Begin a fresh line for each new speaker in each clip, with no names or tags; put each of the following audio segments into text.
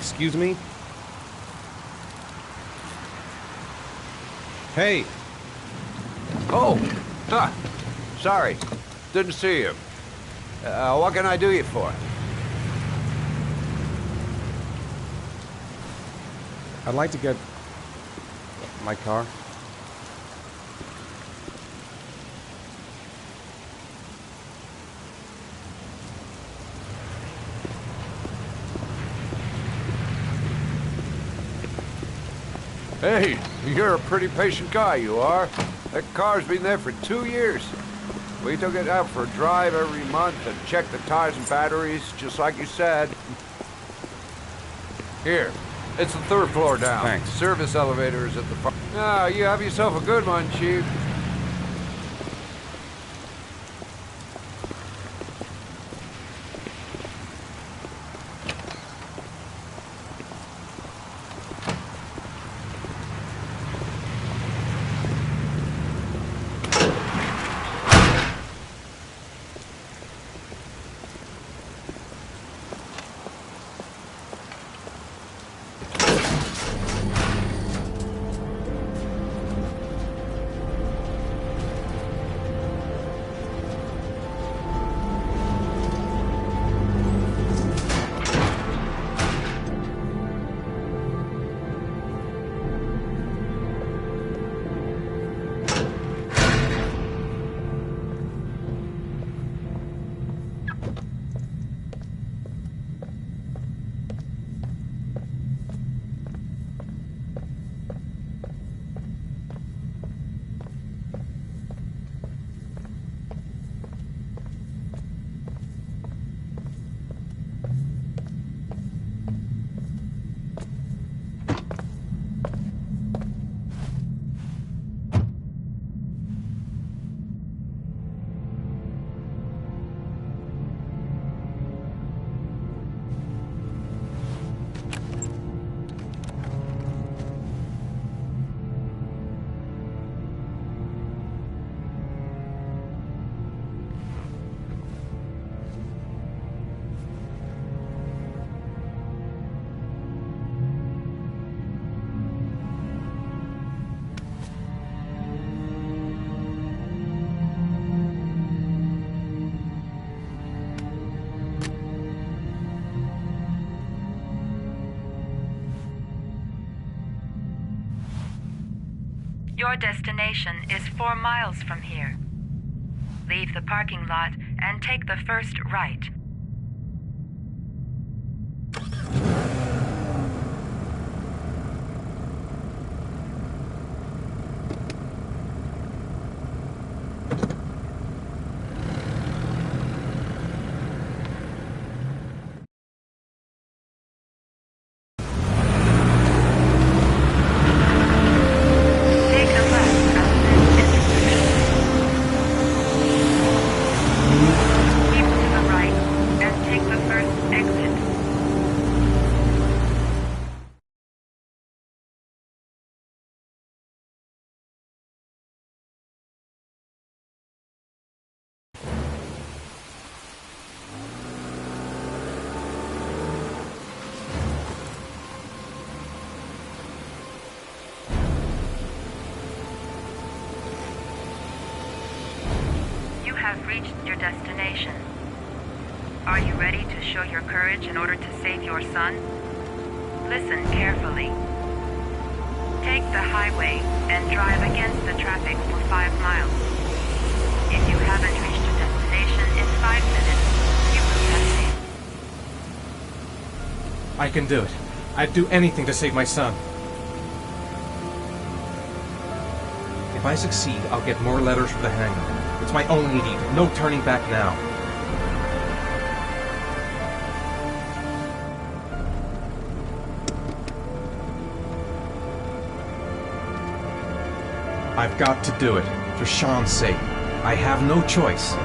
Excuse me? Hey!
Oh! Huh. Sorry. Didn't see you. What can I do you for?
I'd like to get... my car.
Hey, you're a pretty patient guy, you are. That car's been there for 2 years. We took it out for a drive every month and checked the tires and batteries, just like you said. Here, it's the 3rd floor down.
Thanks.
Service elevator is at the front. Ah, you have yourself a good one, Chief.
Your destination is 4 miles from here. Leave the parking lot and take the first right. You have reached your destination. Are you ready to show your courage in order to save your son? Listen carefully. Take the highway and drive against the traffic for 5 miles. If you haven't reached your destination in 5 minutes, you will have failed.
I can do it. I'd do anything to save my son. If I succeed, I'll get more letters for the hangar. It's my only need. No turning back now. I've got to do it. For Sean's sake. I have no choice.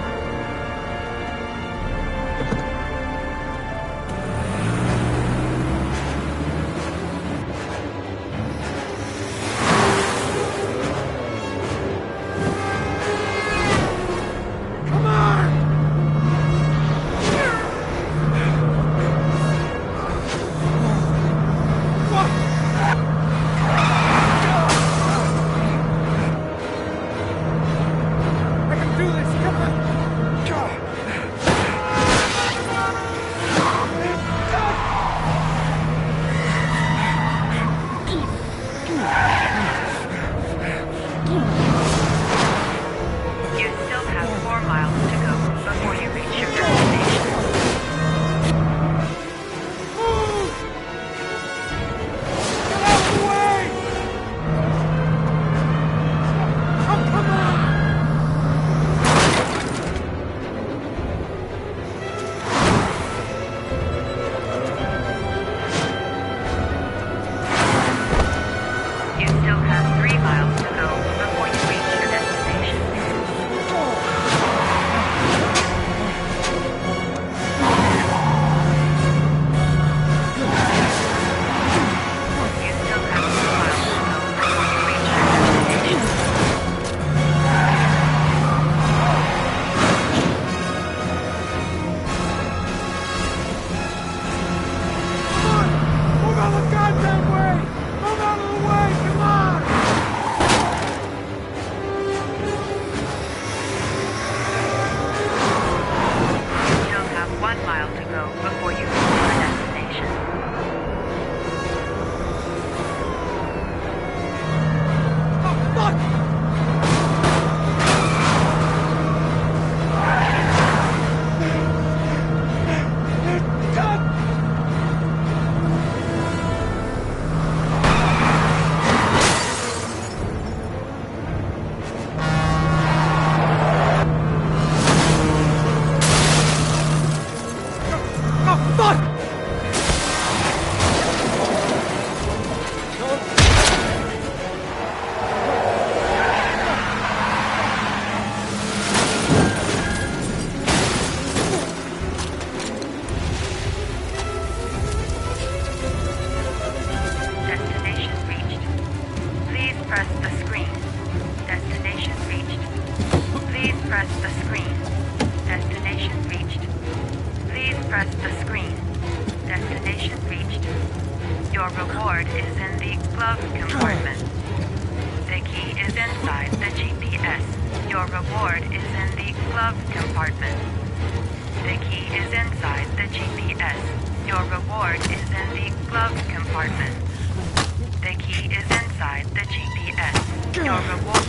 press the screen. Destination reached. Please press the screen. Destination reached. Please press the screen. Destination reached. Your reward is in the glove compartment. The key is inside the GPS. Your reward is in the glove compartment. The key is inside the GPS. Your reward is in the glove compartment. The key is inside the GPS. Your reward...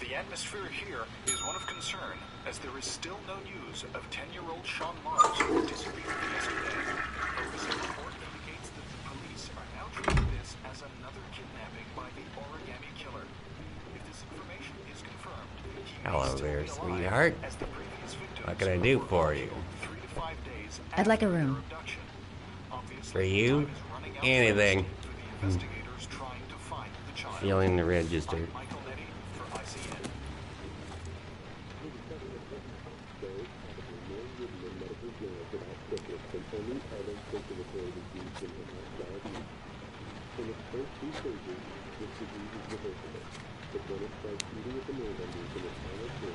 The atmosphere here is one of concern, as there is still no news of 10-year-old Sean Mars, who disappeared yesterday. A recent report indicates that the police are now treating this as another kidnapping by the Origami Killer. If this information is confirmed, he may
Hello
still
there,
be alive,
sweetheart.
as the previous victims
What can I do
were
for you?
3 to 5 days
I'd like a
after their
room.
abduction. Obviously,
For you?
time is running out
Anything.
fast for the investigators trying to find the child.
Feeling the register.
I'm Michael Nettie for ICN.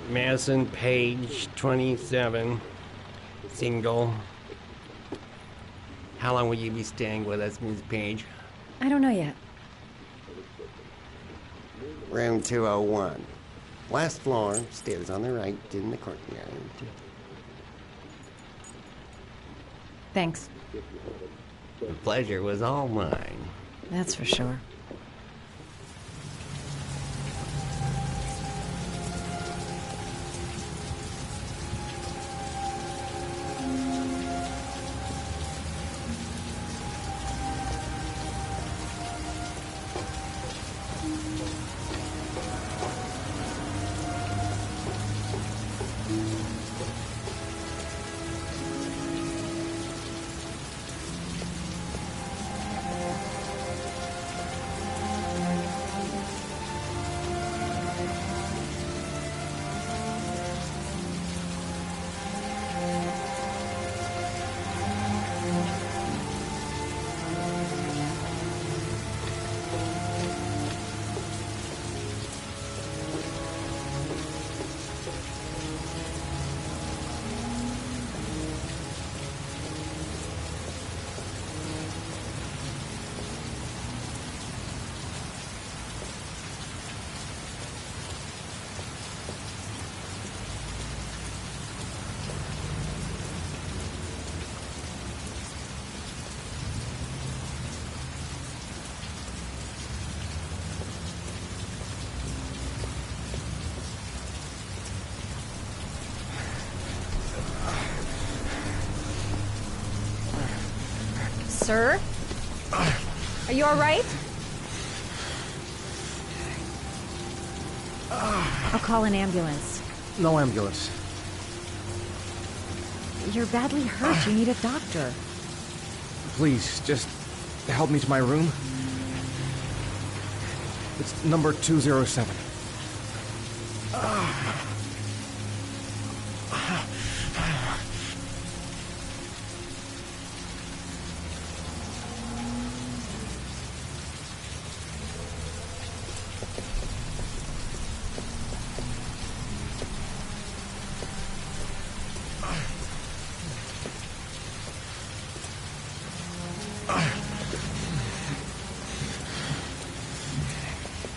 Madison Page, 27, single. How long will you be staying with us, Ms. Page?
I don't know yet.
Room 201. Last floor, stairs on the right, in the courtyard.
Thanks.
The pleasure was all mine.
That's for sure. Sir? Are you all right? I'll call an ambulance.
No ambulance.
You're badly hurt. You need a doctor.
Please, just help me to my room. It's number 207.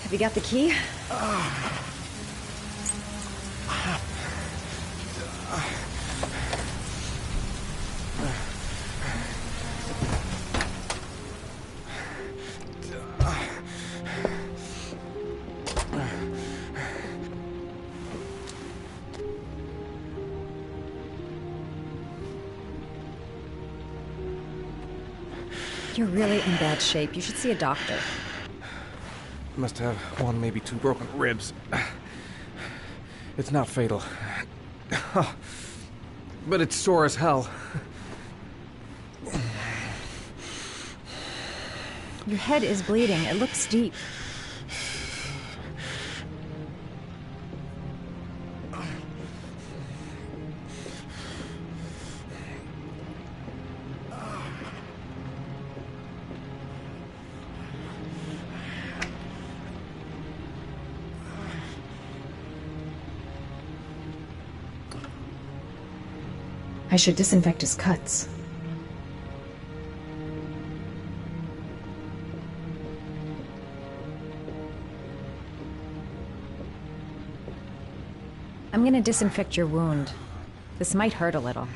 Have you got the key? You're really in bad shape. You should see a doctor.
Must have one, maybe two broken ribs. It's not fatal. But it's sore as hell.
Your head is bleeding. It looks deep. I should disinfect his cuts. I'm gonna disinfect your wound. This might hurt a little.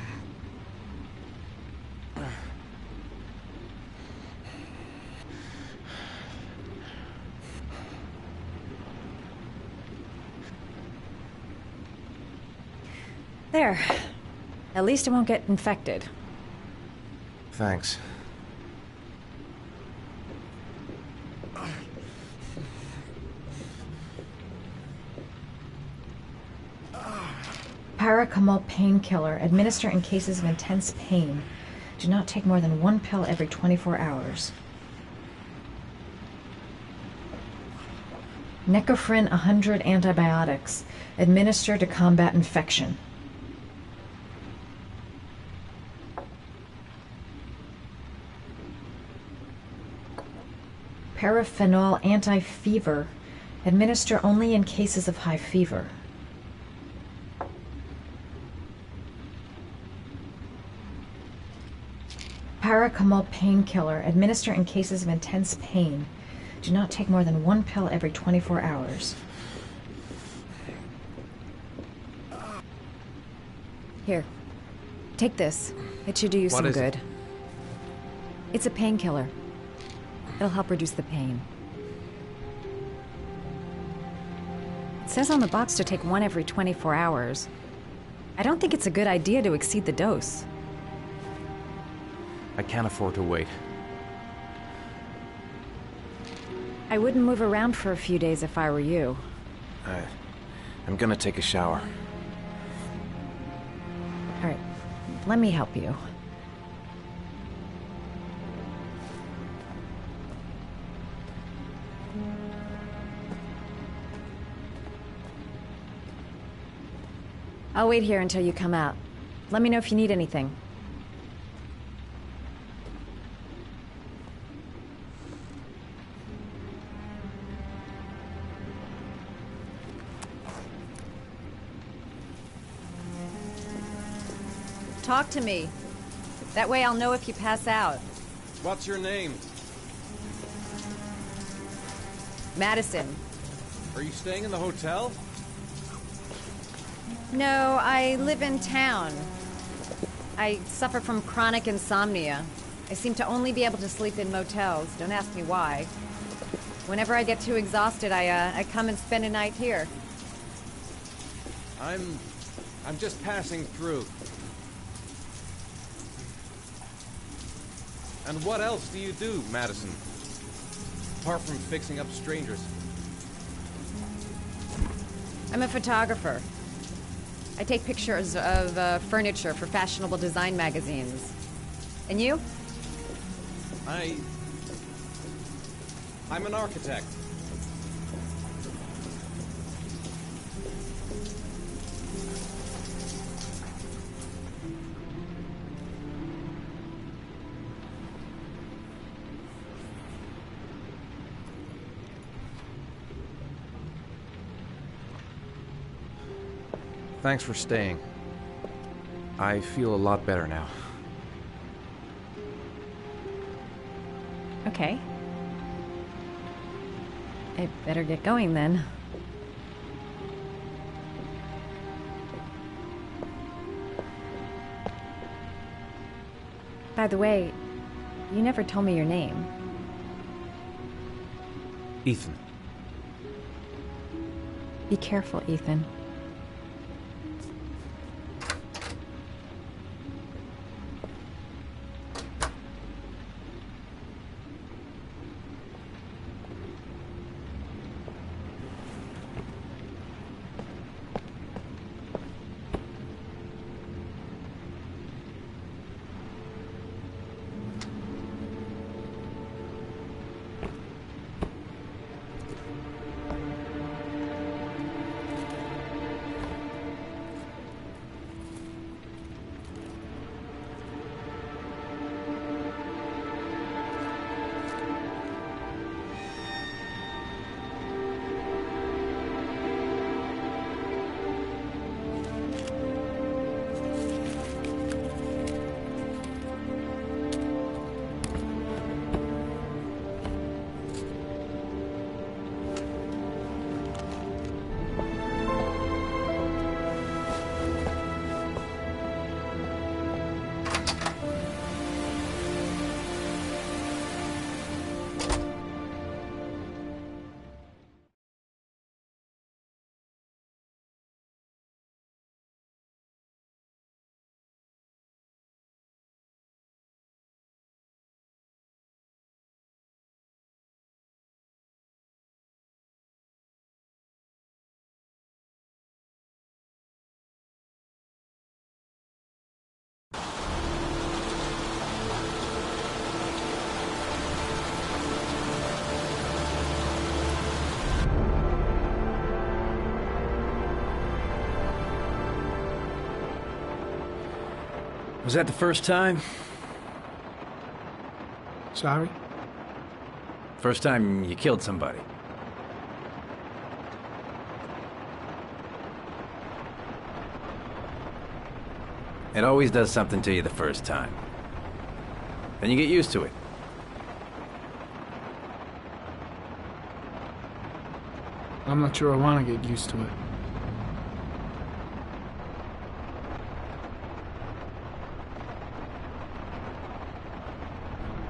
There. At least it won't get infected.
Thanks.
Paracetamol painkiller. Administer in cases of intense pain. Do not take more than 1 pill every 24 hours. Necophren 100 antibiotics. Administer to combat infection. Paraphenol anti-fever. Administer only in cases of high fever. Paracetamol painkiller. Administer in cases of intense pain. Do not take more than 1 pill every 24 hours. Here. Take this. It should do you some good. It's a painkiller. It'll help reduce the pain. It says on the box to take 1 every 24 hours. I don't think it's a good idea to exceed the dose.
I can't afford to wait.
I wouldn't move around for a few days if I were you.
I'm gonna take a shower.
All right, let me help you. I'll wait here until you come out. Let me know if you need anything. Talk to me. That way I'll know if you pass out.
What's your name?
Madison.
Are you staying in the hotel?
No, I live in town. I suffer from chronic insomnia. I seem to only be able to sleep in motels. Don't ask me why. Whenever I get too exhausted, I come and spend a night here.
I'm just passing through.
And what else do you do, Madison? Apart from fixing up strangers.
I'm a photographer. I take pictures of furniture for fashionable design magazines. And you?
I'm an architect.
Thanks for staying. I feel a lot better now.
Okay. I better get going then. By the way, you never told me your name.
Ethan.
Be careful, Ethan.
Was that the first time?
Sorry?
First time you killed somebody? It always does something to you the first time. Then you get used to it.
I'm not sure I want to get used to it.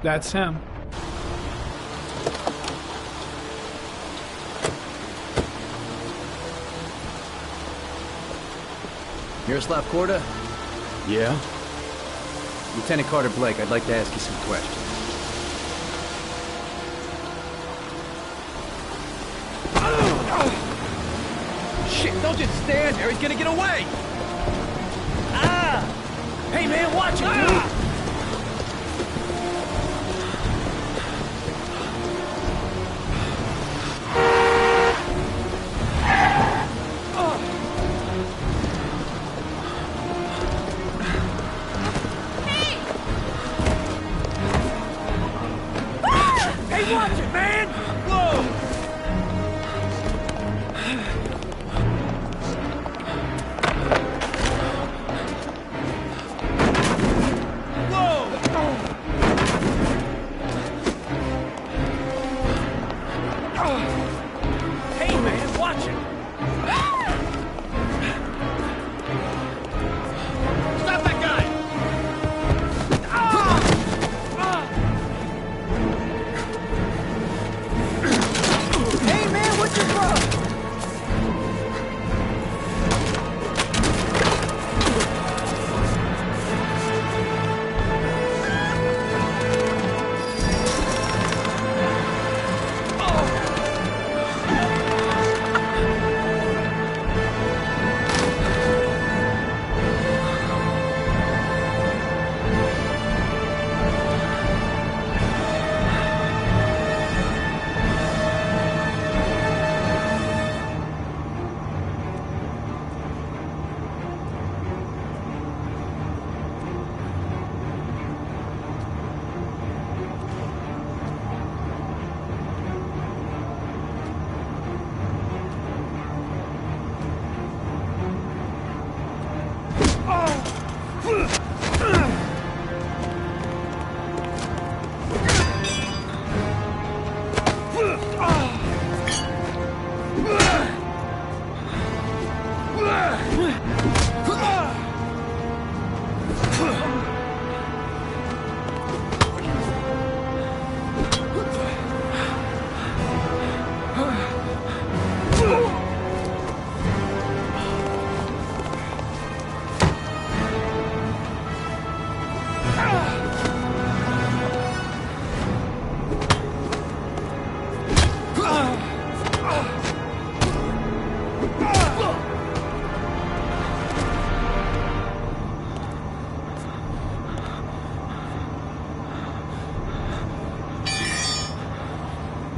That's him.
Miroslav Korda?
Yeah?
Lieutenant Carter Blake, I'd like to ask you some questions.
Shit, don't just stand there, he's gonna get away! Ah! Hey man, watch it, dude! Watch it, man! Whoa! Hey, man, watch it! Stop that guy! Hey, man, what's your problem?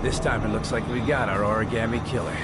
This time it looks like we got our origami killer.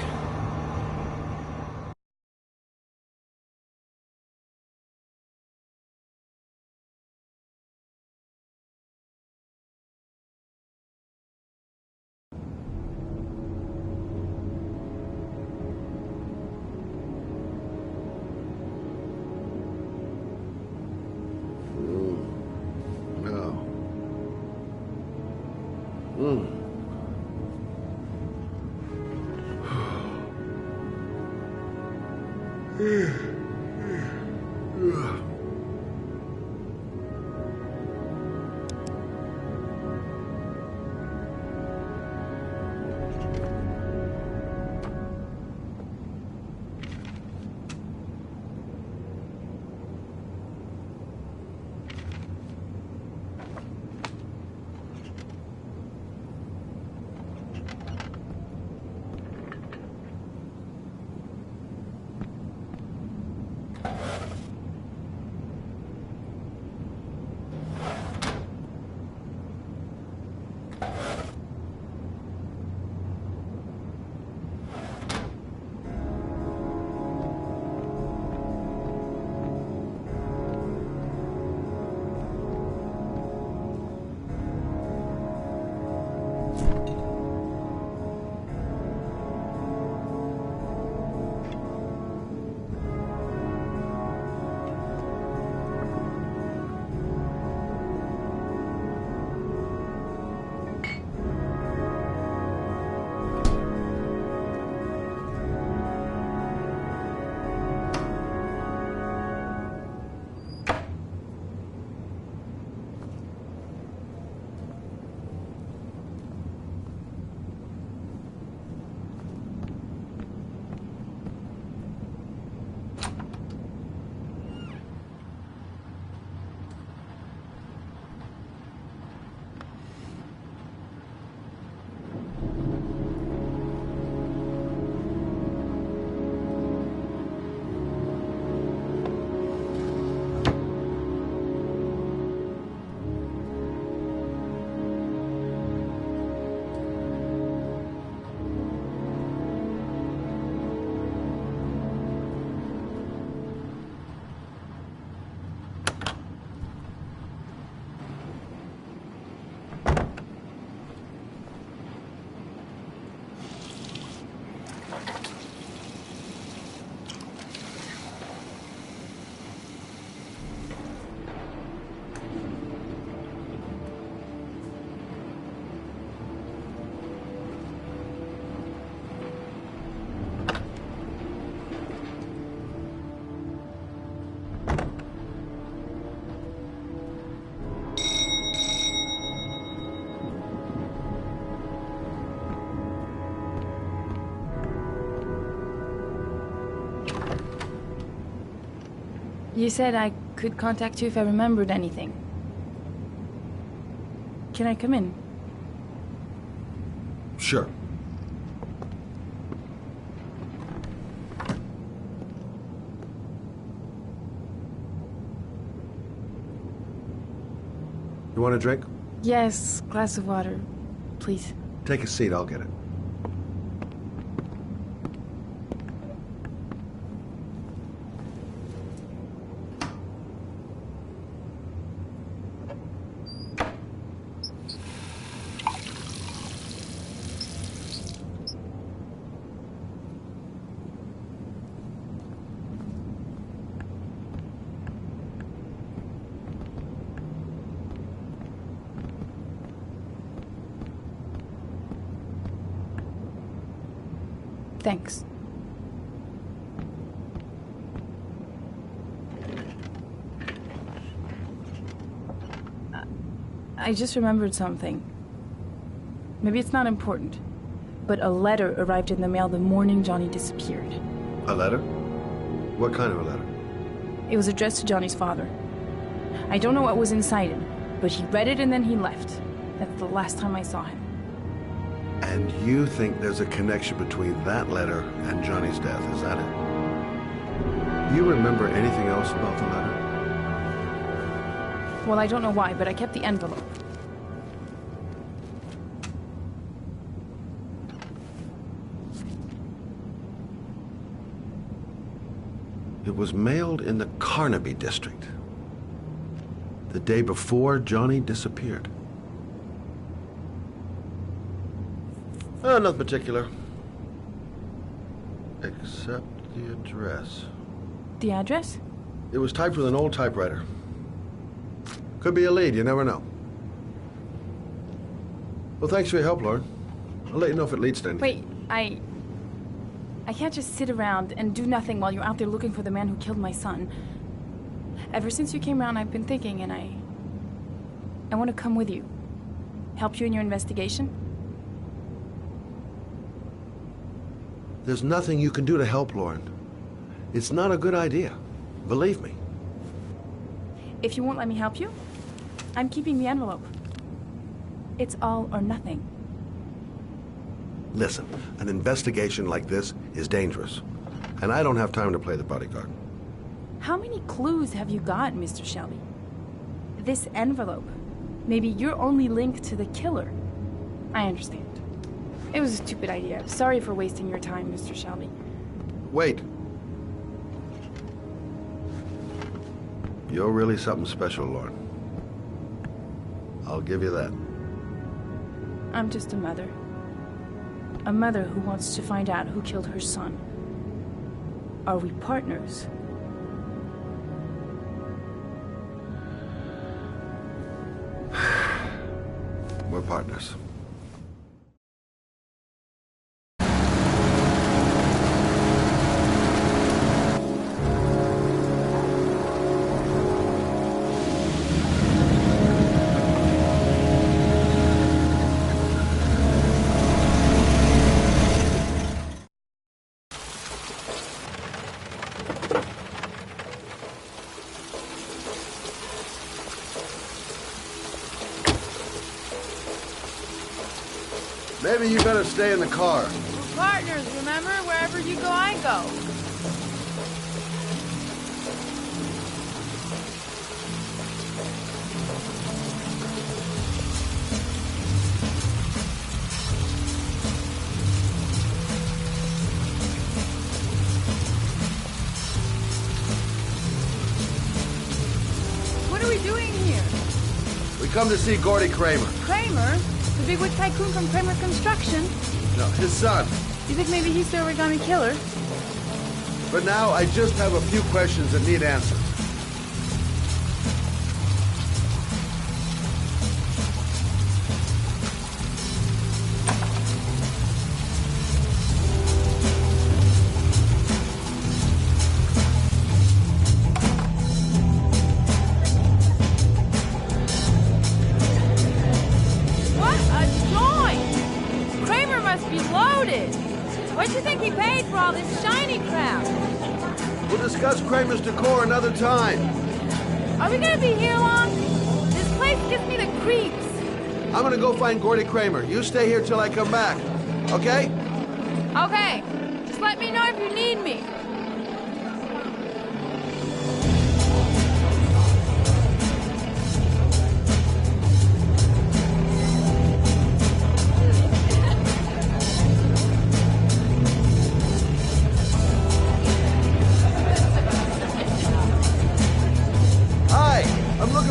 You said I could contact you if I remembered anything. Can I come in?
Sure. You want a drink?
Yes, glass of water, please.
Take a seat, I'll get it.
Thanks. I just remembered something. Maybe it's not important, but a letter arrived in the mail the morning Johnny disappeared.
A letter? What kind of a letter?
It was addressed to Johnny's father. I don't know what was inside it, but he read it and then he left. That's the last time I saw him.
And you think there's a connection between that letter and Johnny's death, is that it? Do you remember anything else about the letter?
Well, I don't know why, but I kept the envelope.
It was mailed in the Carnaby district, the day before Johnny disappeared. Nothing particular. Except the address.
The address?
It was typed with an old typewriter. Could be a lead, you never know. Well, thanks for your help, Lauren. I'll let you know if it leads to anything.
Wait, I can't just sit around and do nothing while you're out there looking for the man who killed my son. Ever since you came around, I've been thinking, and I want to come with you. Help you in your investigation.
There's nothing you can do to help, Lauren. It's not a good idea. Believe me.
If you won't let me help you, I'm keeping the envelope. It's all or nothing.
Listen, an investigation like this is dangerous, and I don't have time to play the bodyguard.
How many clues have you got, Mr. Shelby? This envelope. Maybe your only link to the killer. I understand. It was a stupid idea. Sorry for wasting your time, Mr. Shelby.
Wait. You're really something special, Lauren. I'll give you that.
I'm just a mother. A mother who wants to find out who killed her son. Are we partners?
We're partners. Maybe you better stay in the car.
We're partners, remember? Wherever you go, I go. What are we doing here?
We come to see Gordy Kramer.
Kramer? The bigwig tycoon from Kramer Construction?
No, his son.
You think maybe he's the origami killer?
But now I just have a few questions that need answers. Kramer's decor another time.
Are we gonna be here long? This place gives me the creeps.
I'm gonna go find Gordy Kramer. You stay here till I come back, okay?
Okay. Just let me know if you need me.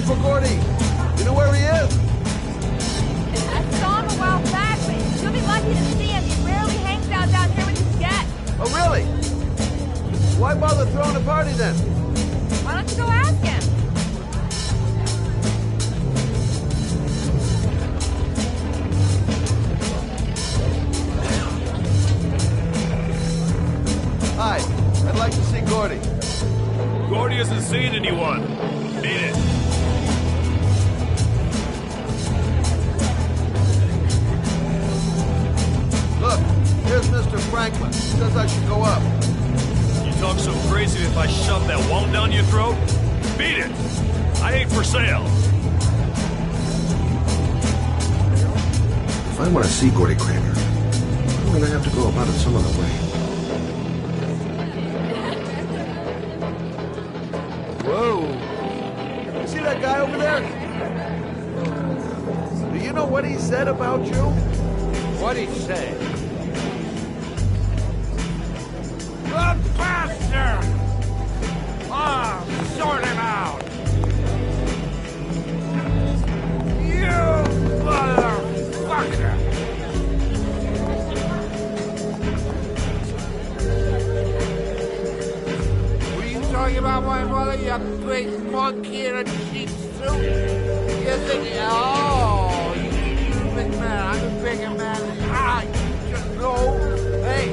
For Gordy. You know where he is?
I saw him a while back, but you'll be lucky to see him. He rarely hangs out down here with his guests.
Oh, really? Why bother throwing a party then?
Why don't you go ask him?
Hi, I'd like to see Gordy.
Gordy isn't seeing anyone. Beat it.
Look, here's Mr. Franklin. He says I should go up.
You talk so crazy if I shove that wand down your throat? Beat it! I ain't for sale.
If I want to see Gordy Kramer, I'm going to have to go about it some other way. Whoa. You see that guy over there? Do you know what he said about you?
What'd he say?
The bastard!
saying about my mother, you big monkey in a cheap suit? You think, oh, you big man, I'm a bigger man. Ah, you just know. Hey.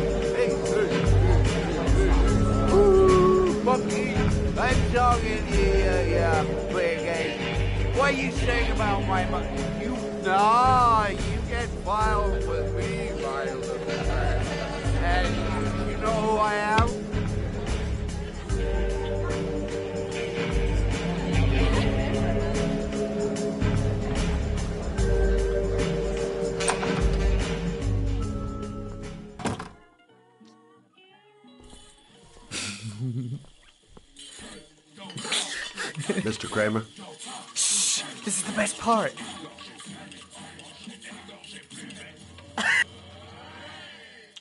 Ooh, monkey, I'm talking here, you big ape. What are you saying about my mother? You get wild with me, my little man. And you know who I am?
Mr. Kramer?
Shh! This is the best part.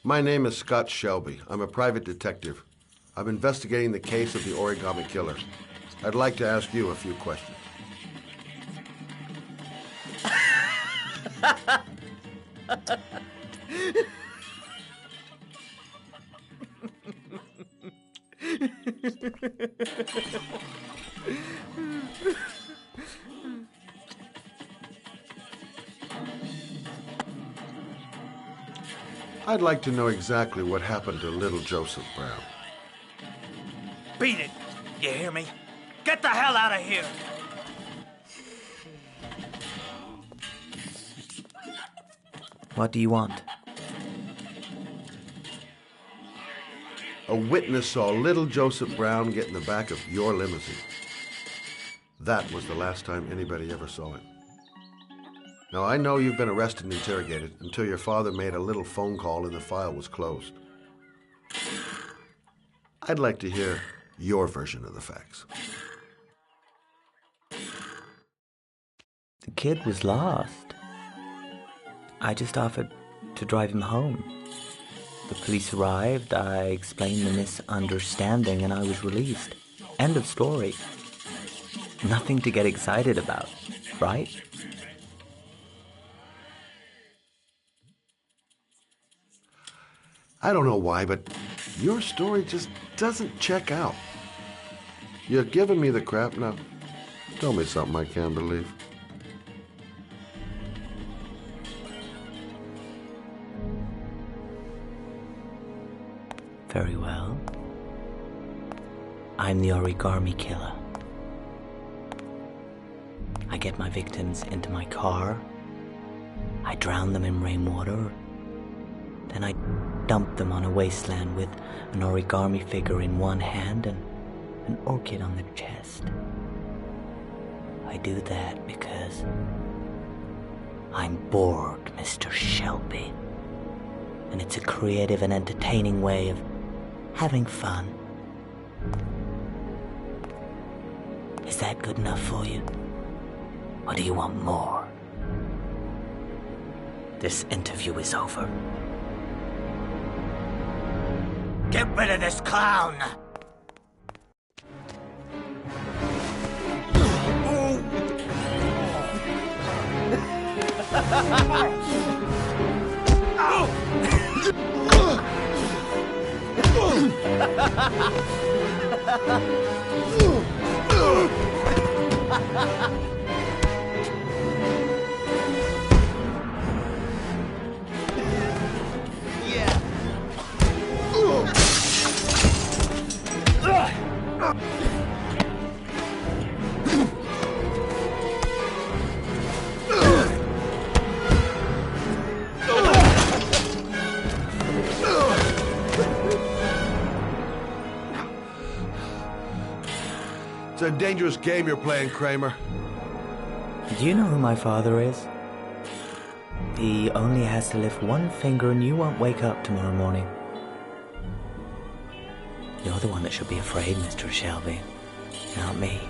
My name is Scott Shelby. I'm a private detective. I'm investigating the case of the Origami Killer. I'd like to ask you a few questions. I'd like to know exactly what happened to little Joseph Brown.
Beat it! You hear me? Get the hell out of here!
What do you want?
A witness saw little Joseph Brown get in the back of your limousine. That was the last time anybody ever saw it. Now, I know you've been arrested and interrogated until your father made a little phone call and the file was closed. I'd like to hear your version of the facts.
The kid was lost. I just offered to drive him home. The police arrived, I explained the misunderstanding, and I was released. End of story. Nothing to get excited about, right?
I don't know why, but your story just doesn't check out. You're giving me the crap now. Tell me something I can't believe.
Very well. I'm the Origami Killer. I get my victims into my car. I drown them in rainwater. Then I dump them on a wasteland with an origami figure in one hand and an orchid on the chest. I do that because I'm bored, Mr. Shelby. And it's a creative and entertaining way of having fun. Is that good enough for you? Or do you want more? This interview is over.
Get rid of this clown!
It's a dangerous game you're playing, Kramer.
Do you know who my father is? He only has to lift one finger and you won't wake up tomorrow morning. You're the one that should be afraid, Mr. Shelby, not me.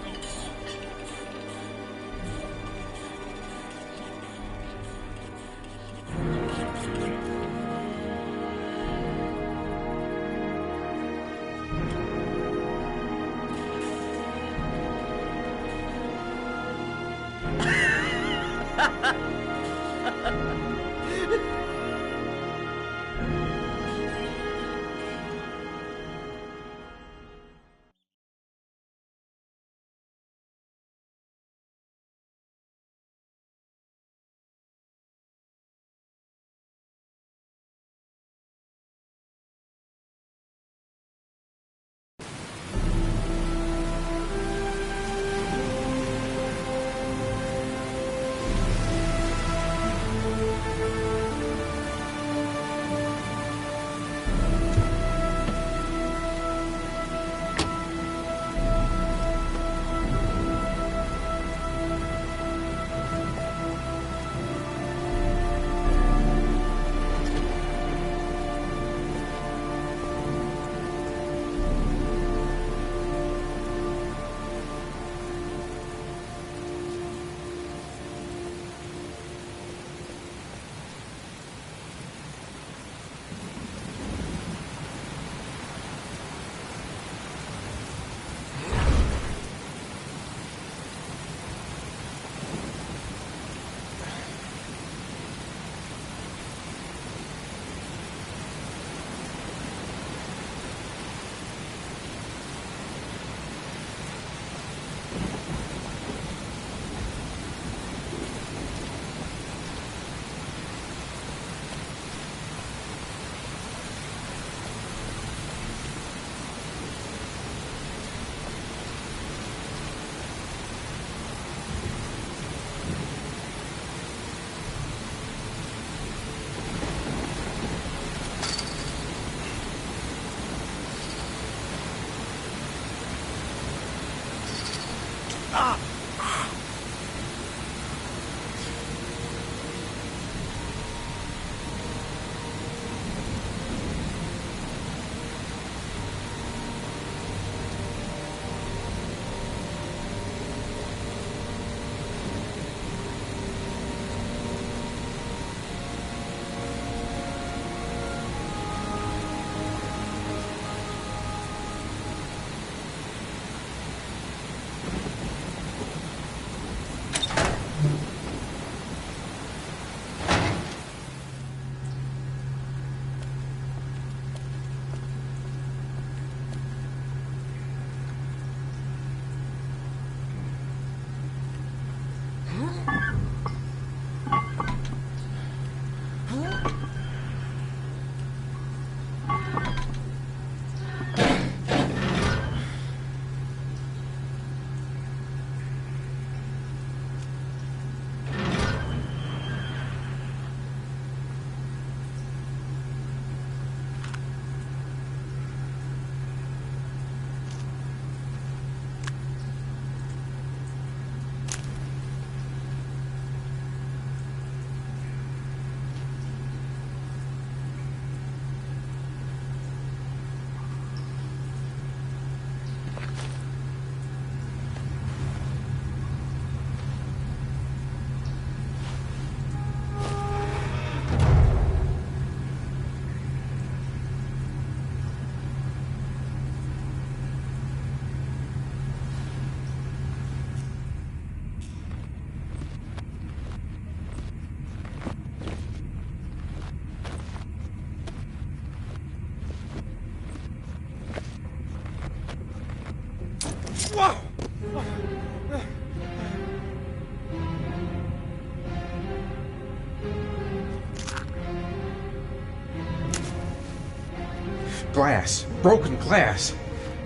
Glass. Broken glass.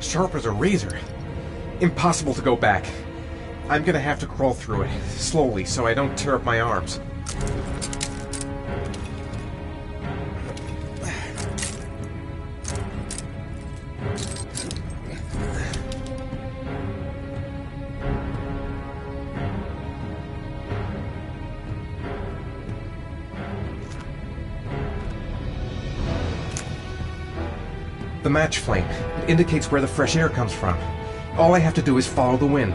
Sharp as a razor. Impossible to go back. I'm gonna have to crawl through it, slowly, so I don't tear up my arms. The match flame. It indicates where the fresh air comes from. All I have to do is follow the wind.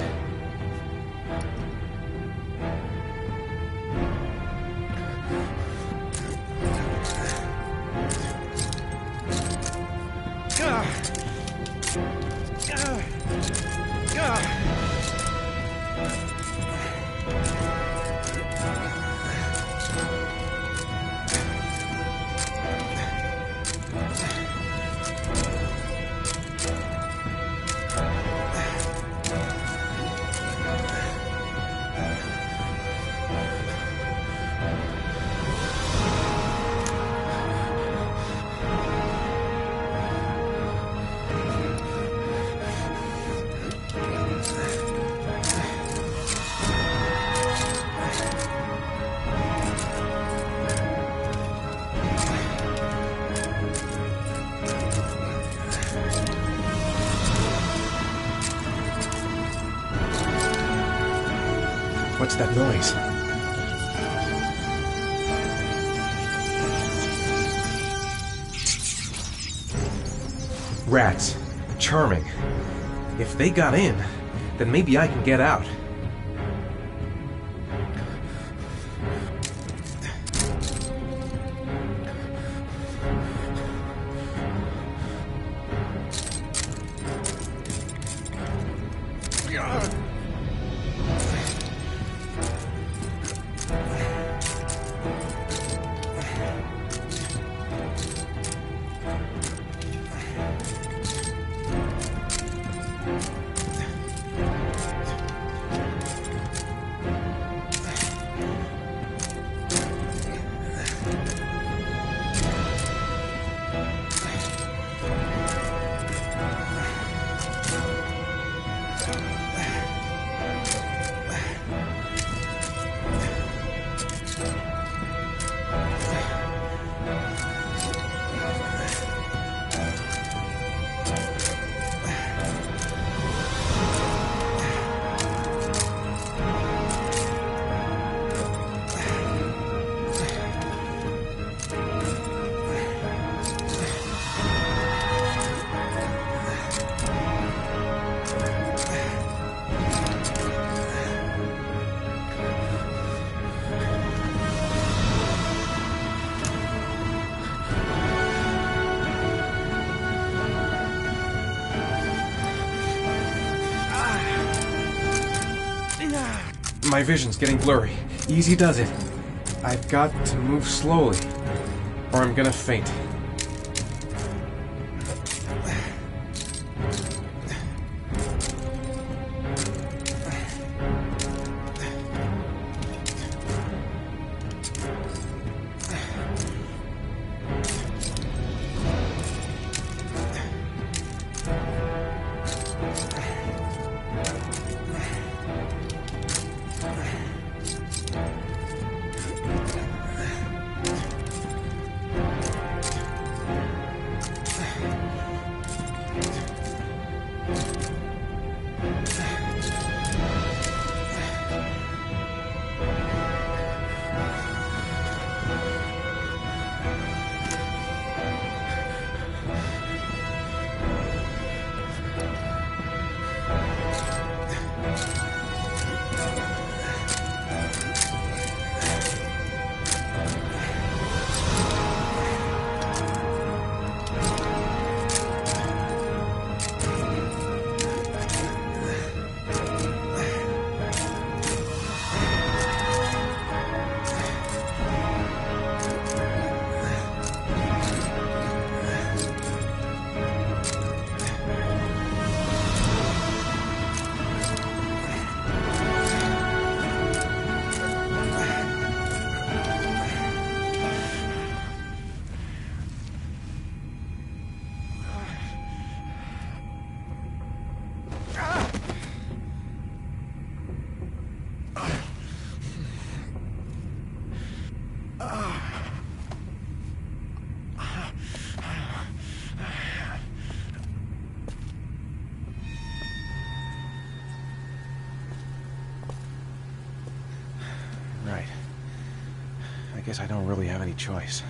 What's that noise? Rats. Charming. If they got in, then maybe I can get out. My vision's getting blurry. Easy does it. I've got to move slowly, or I'm gonna faint.
Right. I guess I don't really have any choice.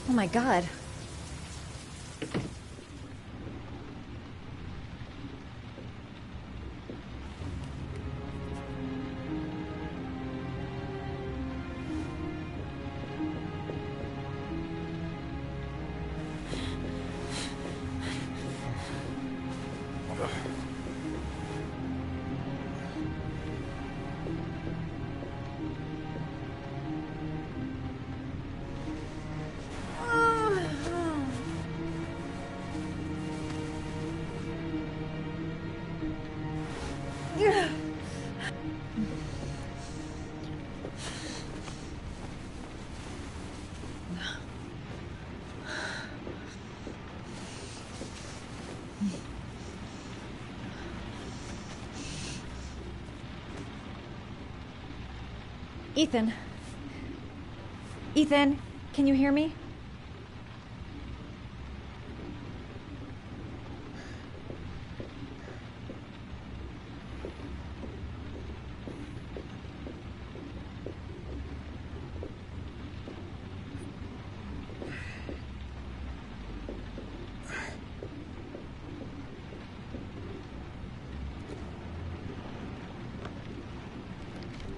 Oh my god. Ethan. Ethan, can you hear me?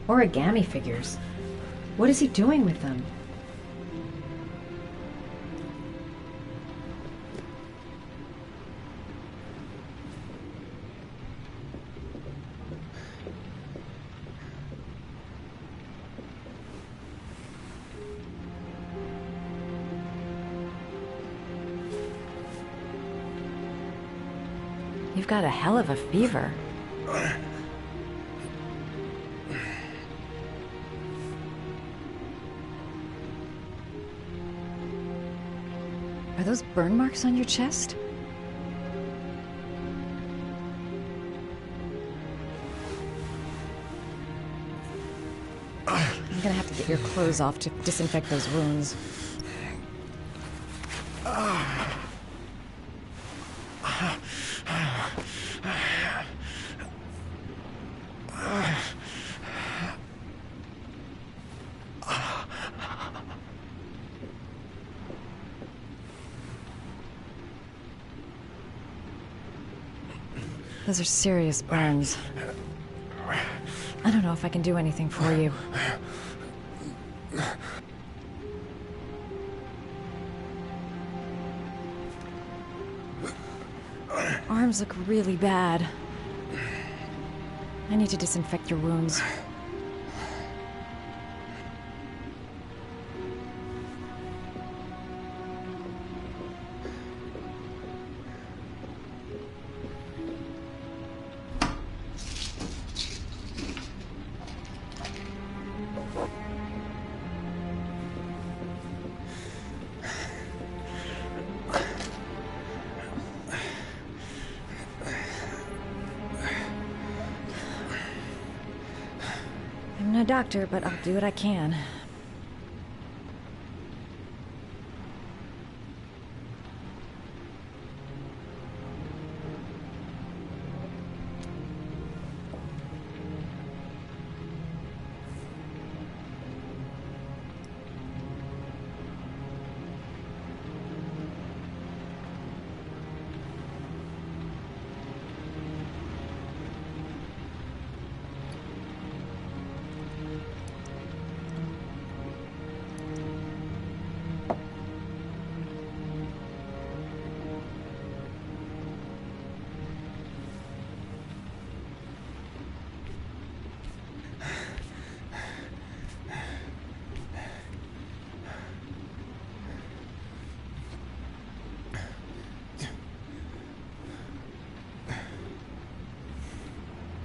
Origami figures. What is he doing with them? You've got a hell of a fever. Are those burn marks on your chest? I'm gonna have to get your clothes off to disinfect those wounds. Those are serious burns. I don't know if I can do anything for you. Arms look really bad. I need to disinfect your wounds. I'm no doctor, but I'll do what I can.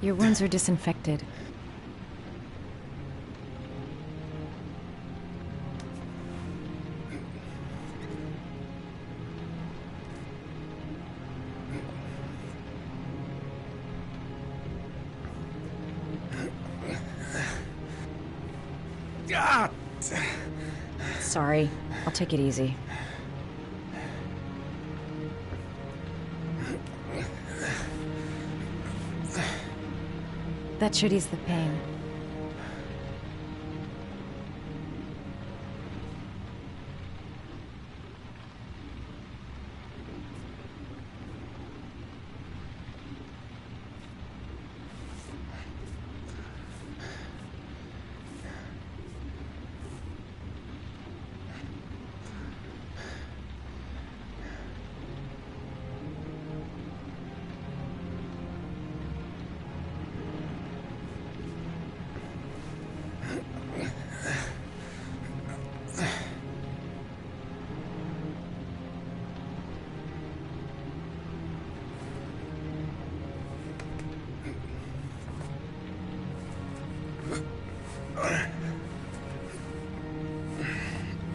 Your wounds are disinfected. Sorry. I'll take it easy. That should ease the pain.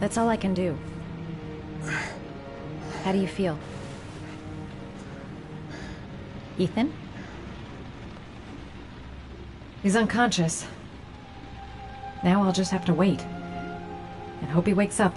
That's all I can do. How do you feel? Ethan? He's unconscious. Now I'll just have to wait. And hope he wakes up.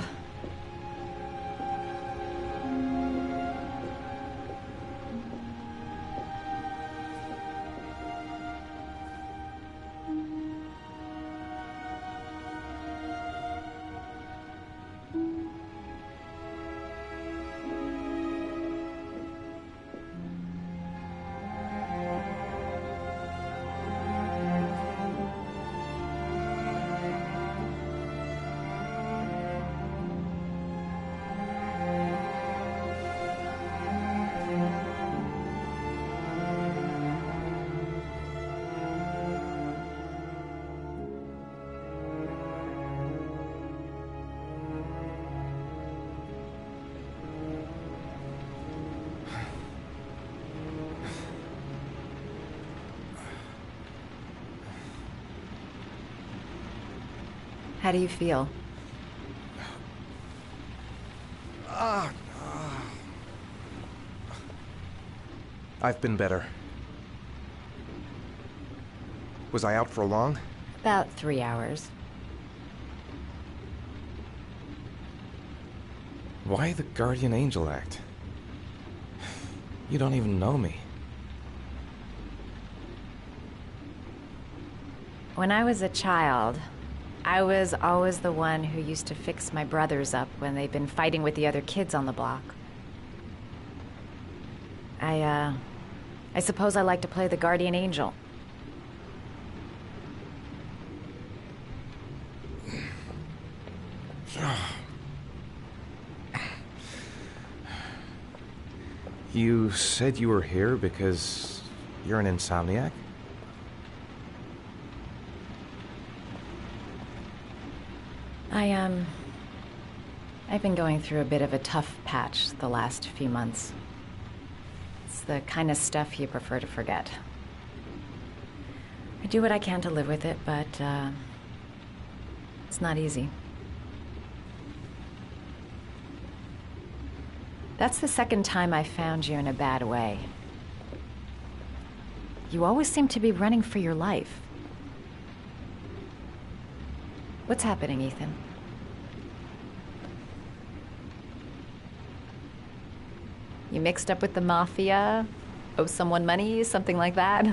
How do you feel?
I've been better. Was I out for long?
About 3 hours.
Why the Guardian Angel act? You don't even know me.
When I was a child, I was always the one who used to fix my brothers up when they'd been fighting with the other kids on the block. I suppose I like to play the Guardian Angel.
You said you were here because you're an insomniac?
I've been going through a bit of a tough patch the last few months. It's the kind of stuff you prefer to forget. I do what I can to live with it, but, it's not easy. That's the second time I found you in a bad way. You always seem to be running for your life. What's happening, Ethan? You mixed up with the mafia? Owe someone money? Something like that?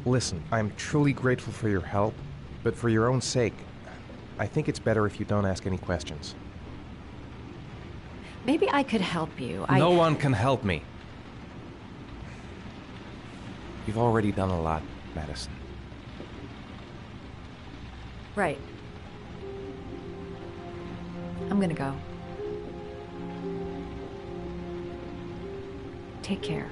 Listen, I'm truly grateful for your help, but for your own sake, I think it's better if you don't ask any questions.
Maybe I could help you.
No one can help me. You've already done a lot, Madison.
Right. I'm gonna go. Take care.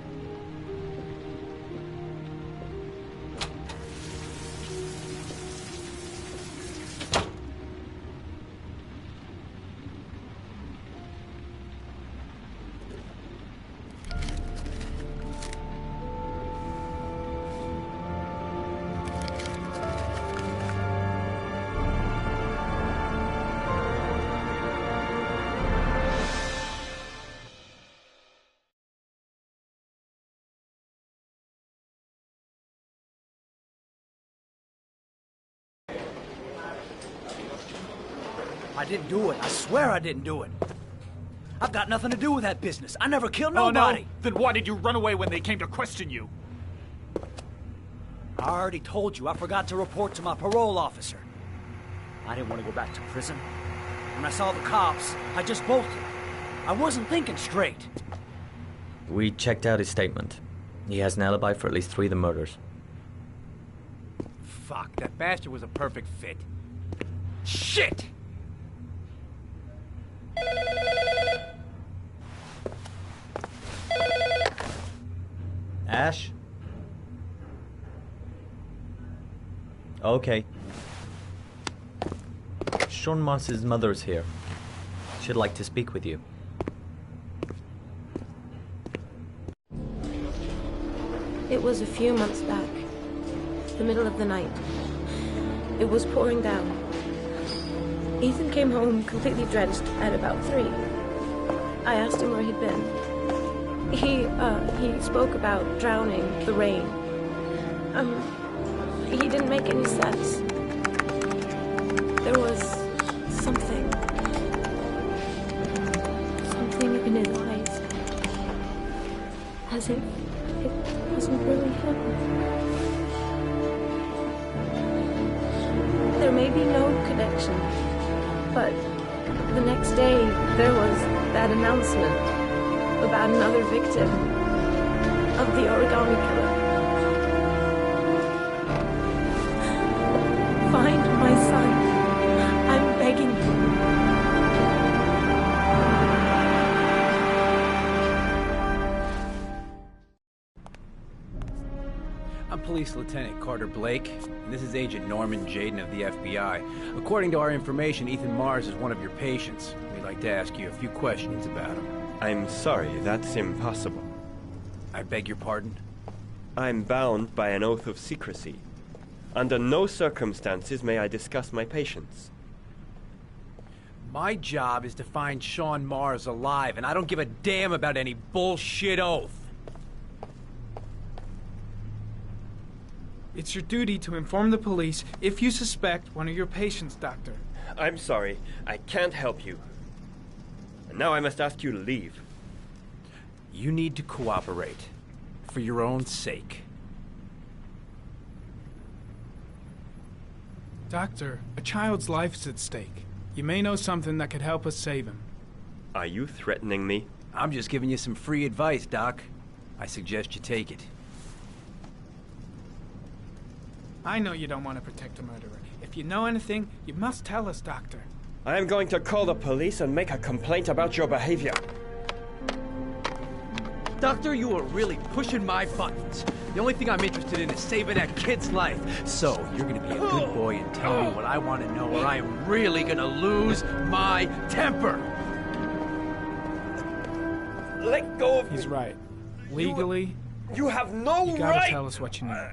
I didn't do it. I swear I didn't do it. I've got nothing to do with that business. I never killed nobody.
Oh, no? Then why did you run away when they came to question you?
I already told you I forgot to report to my parole officer. I didn't want to go back to prison. When I saw the cops, I just bolted. I wasn't thinking straight.
We checked out his statement. He has an alibi for at least 3 of the murders.
Fuck, that bastard was a perfect fit. Shit!
Ash? Okay. Sean Moss's mother's here. She'd like to speak with you.
It was a few months back, the middle of the night. It was pouring down. Ethan came home completely drenched at about 3. I asked him where he'd been. He spoke about drowning, the rain. He didn't make any sense. There was something in his eyes. As if it wasn't really him. There may be no connection, but the next day there was that announcement about another victim of the origami killer. Find my son. I'm begging you.
I'm Police Lieutenant Carter Blake, and this is Agent Norman Jaden of the FBI. According to our information, Ethan Mars is one of your patients. We'd like to ask you a few questions about him.
I'm sorry, that's impossible.
I beg your pardon?
I'm bound by an oath of secrecy. Under no circumstances may I discuss my patients.
My job is to find Sean Mars alive, and I don't give a damn about any bullshit oath.
It's your duty to inform the police if you suspect one of your patients, Doctor.
I'm sorry, I can't help you. And now I must ask you to leave.
You need to cooperate, for your own sake.
Doctor, a child's life is at stake. You may know something that could help us save him.
Are you threatening me?
I'm just giving you some free advice, Doc. I suggest you take it.
I know you don't want to protect a murderer. If you know anything, you must tell us, Doctor.
I am going to call the police and make a complaint about your behavior.
Doctor, you are really pushing my buttons. The only thing I'm interested in is saving that kid's life. So, you're gonna be a good boy and tell me what I want to know, or I am really gonna lose my temper.
Let go of me.
He's right. Legally,
you have no
you gotta
right.
tell us what you know.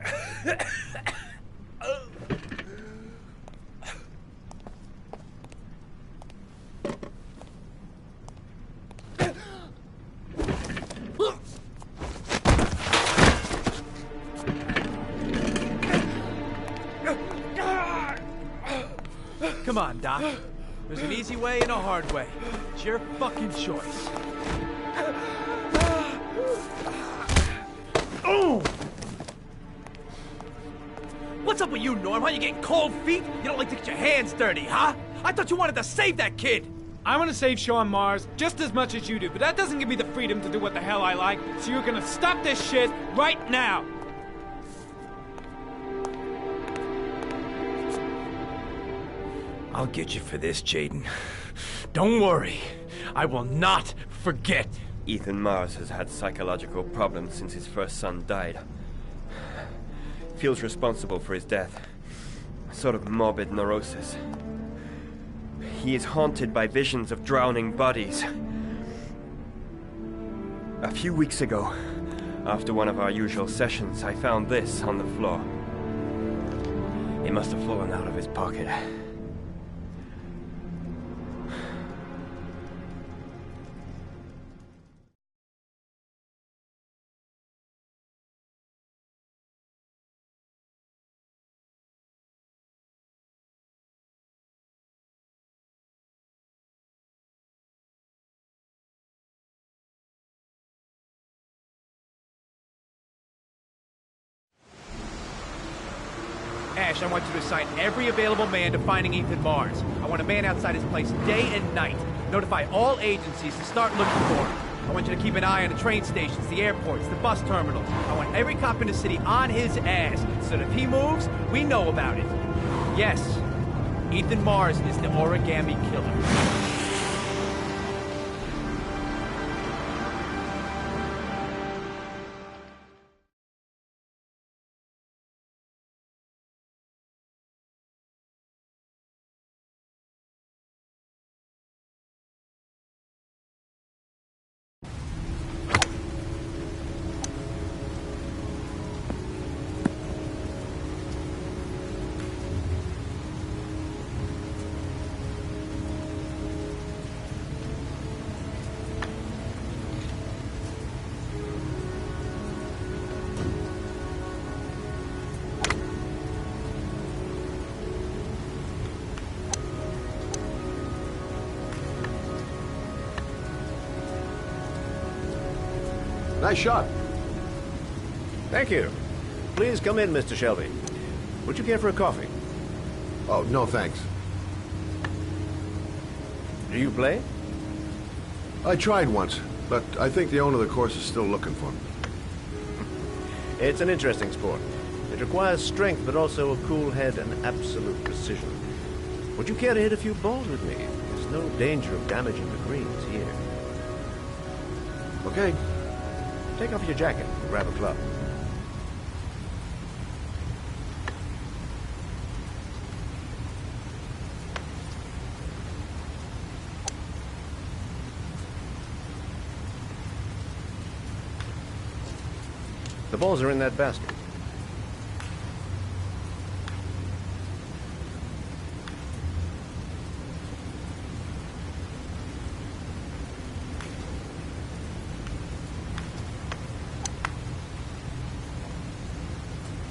Come on, Doc. There's an easy way and a hard way. It's your fucking choice. Oh! What's up with you, Norm? Huh? You getting cold feet? You don't like to get your hands dirty, huh? I thought you wanted to save that kid!
I want to save Sean Mars just as much as you do, but that doesn't give me the freedom to do what the hell I like, so you're gonna stop this shit right now!
I'll get you for this, Jaden. Don't worry. I will not forget.
Ethan Mars has had psychological problems since his first son died. Feels responsible for his death. A sort of morbid neurosis. He is haunted by visions of drowning bodies. A few weeks ago, after one of our usual sessions, I found this on the floor. It must have fallen out of his pocket.
Ash, I want you to assign every available man to finding Ethan Mars. I want a man outside his place day and night. Notify all agencies to start looking for him. I want you to keep an eye on the train stations, the airports, the bus terminals. I want every cop in the city on his ass, so that if he moves, we know about it. Yes, Ethan Mars is the origami killer.
Nice shot.
Thank you. Please come in, Mr. Shelby. Would you care for a coffee?
Oh, no thanks.
Do you play?
I tried once, but I think the owner of the course is still looking for me.
It's an interesting sport. It requires strength, but also a cool head and absolute precision. Would you care to hit a few balls with me? There's no danger of damaging the greens here.
Okay.
Take off your jacket and grab a club. The balls are in that basket.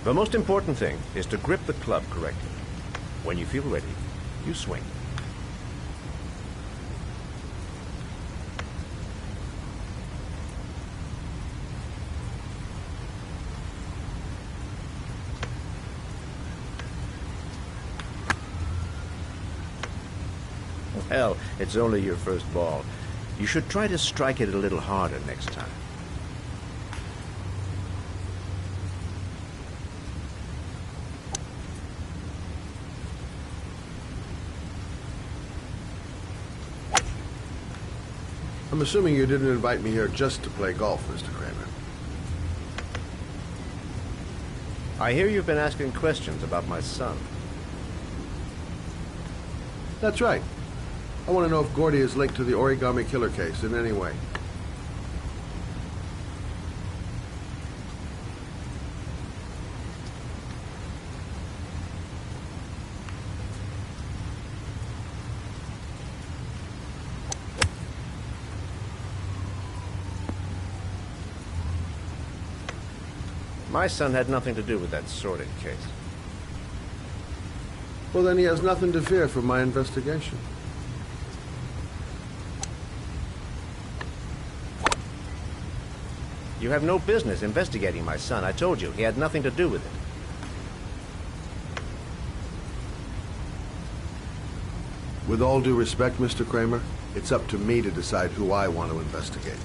The most important thing is to grip the club correctly. When you feel ready, you swing. Hell, it's only your first ball. You should try to strike it a little harder next time.
I'm assuming you didn't invite me here just to play golf, Mr. Kramer.
I hear you've been asking questions about my son.
That's right. I want to know if Gordy is linked to the Origami Killer case in any way.
My son had nothing to do with that sordid case.
Well, then he has nothing to fear from my investigation.
You have no business investigating my son. I told you, he had nothing to do with it.
With all due respect, Mr. Kramer, it's up to me to decide who I want to investigate.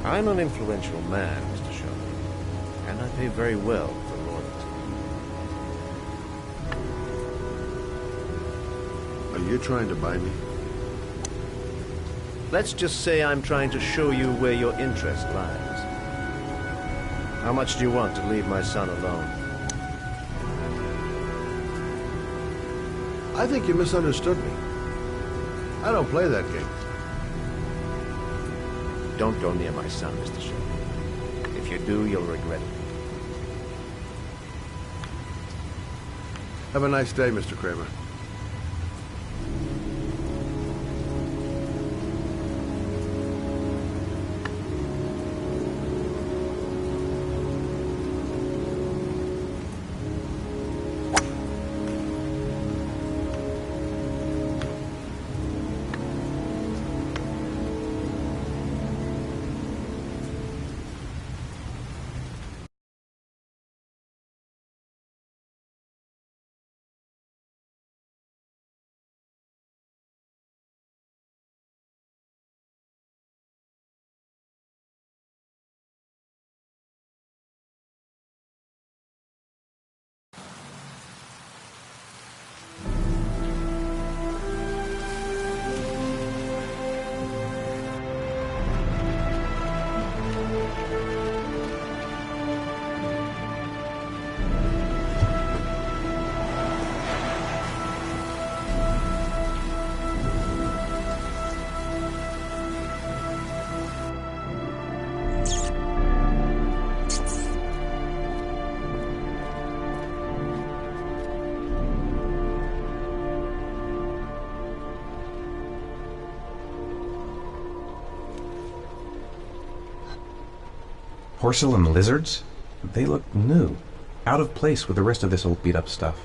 I'm an influential man, Mr. Shelby, and I pay very well for loyalty.
Are you trying to buy me?
Let's just say I'm trying to show you where your interest lies. How much do you want to leave my son alone?
I think you misunderstood me. I don't play that game.
Don't go near my son, Mr. Shelby. If you do, you'll regret it.
Have a nice day, Mr. Kramer.
Porcelain lizards? They look new. Out of place with the rest of this old beat-up stuff.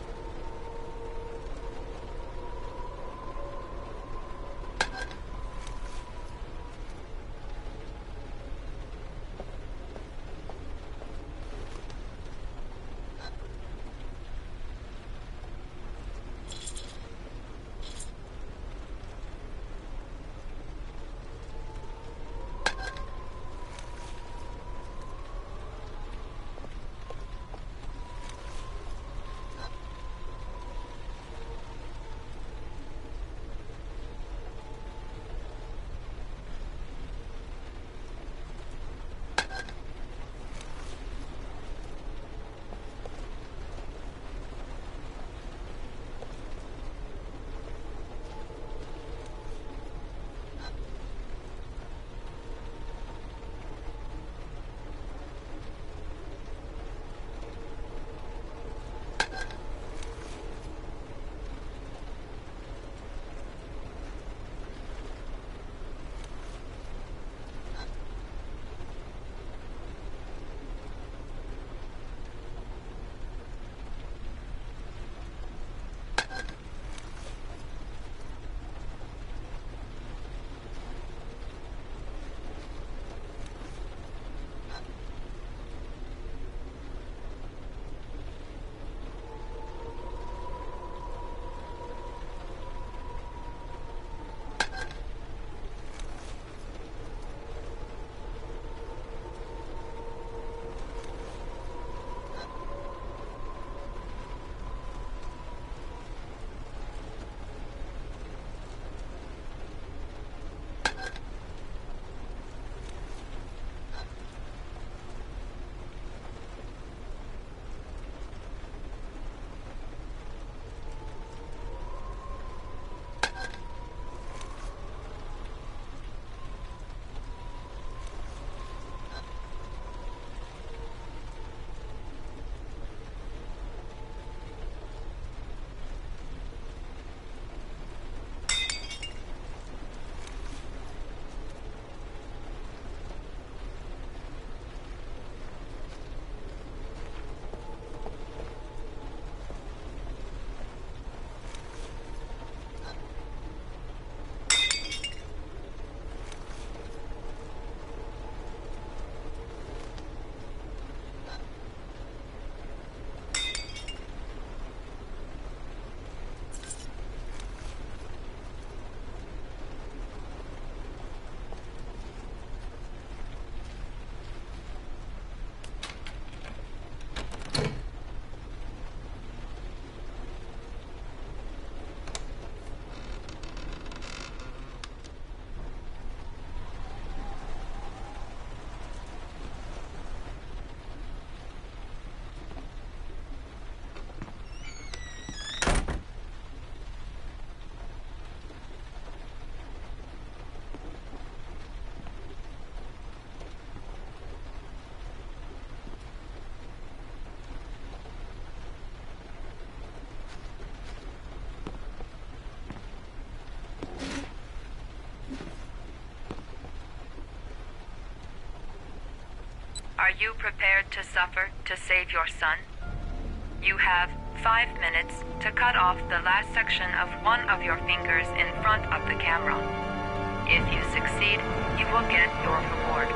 Are you prepared to suffer to save your son? You have 5 minutes to cut off the last section of one of your fingers in front of the camera. If you succeed, you will get your reward.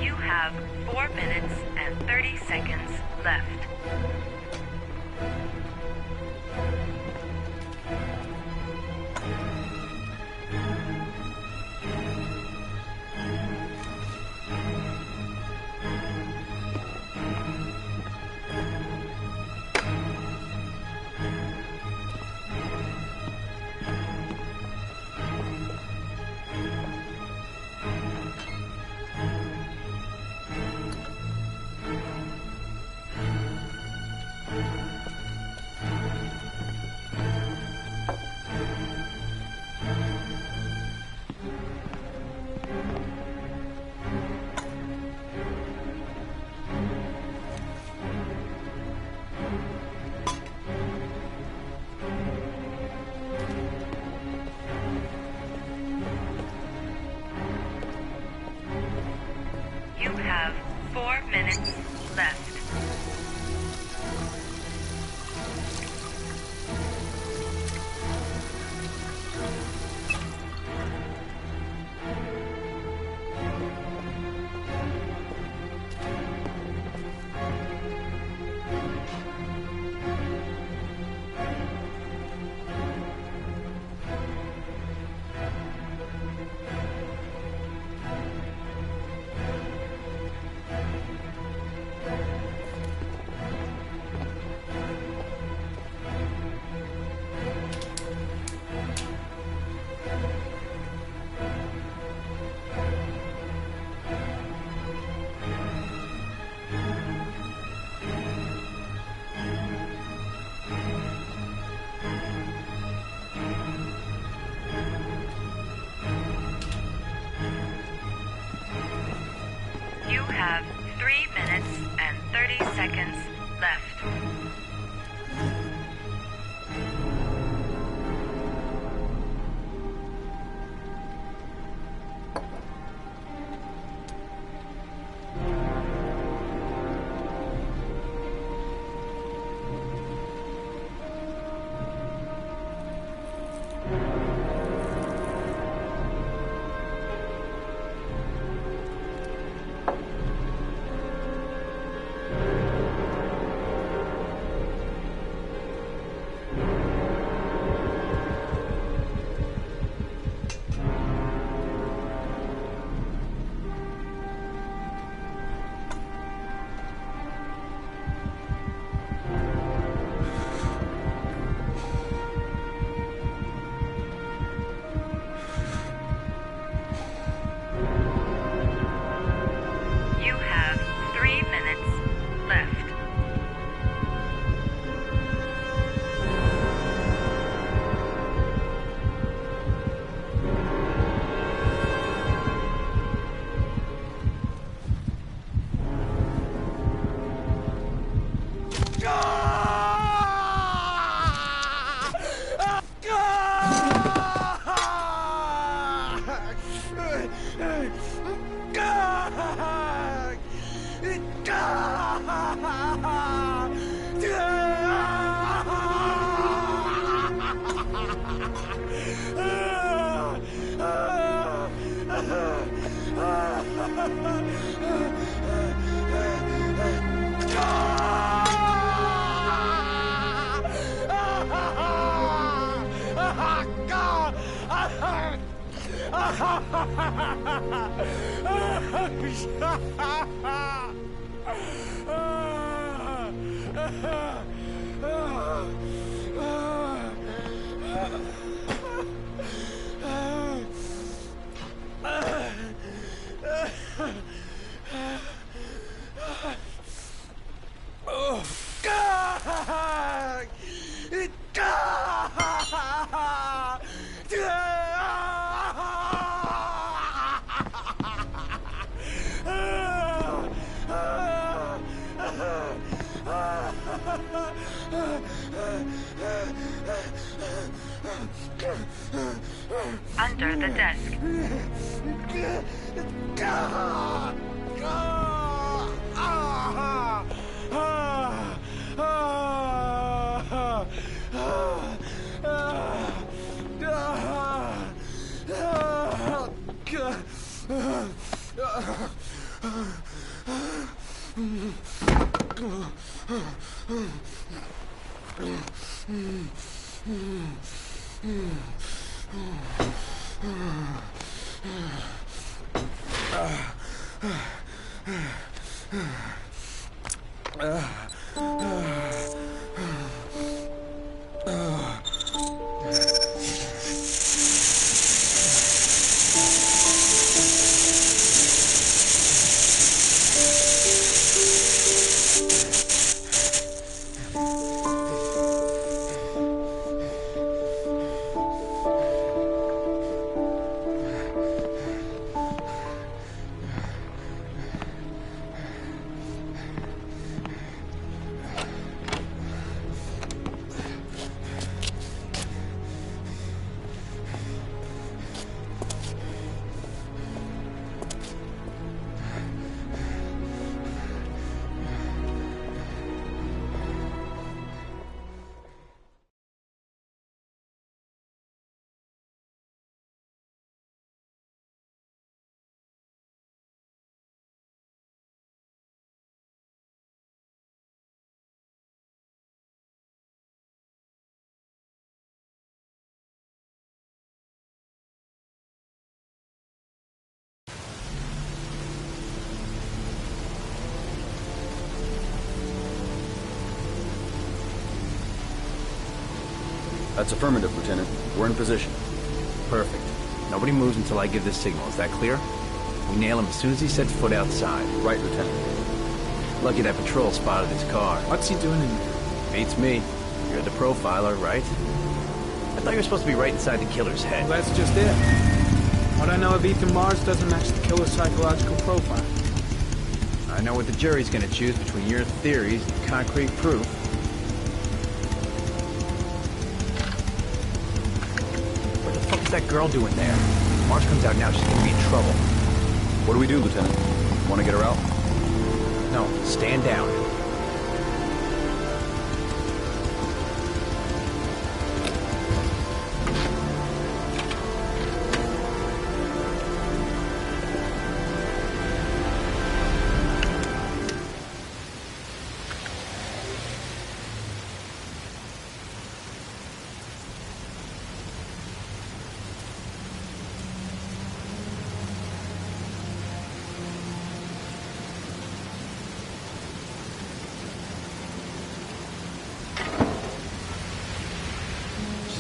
You have 4 minutes and 30 seconds left. You have 4 minutes left. You have 3 minutes and 30 seconds left. You have 3 minutes left.
Ah!
Under the desk.
That's affirmative, Lieutenant. We're in position.
Perfect. Nobody moves until I give the signal. Is that clear? We nail him as soon as he sets foot outside.
Right, Lieutenant.
Lucky that patrol spotted his car.
What's he doing in there?
Beats me. You're the profiler, right? I thought you were supposed to be right inside the killer's head.
Well, that's just it. What I know of Ethan Mars doesn't match the killer's psychological profile.
I know what the jury's gonna choose between your theories and concrete proof. What the fuck is that girl doing there? If Mars comes out now, she's gonna be in trouble.
What do we do, Lieutenant? Want to get her out?
No, stand down.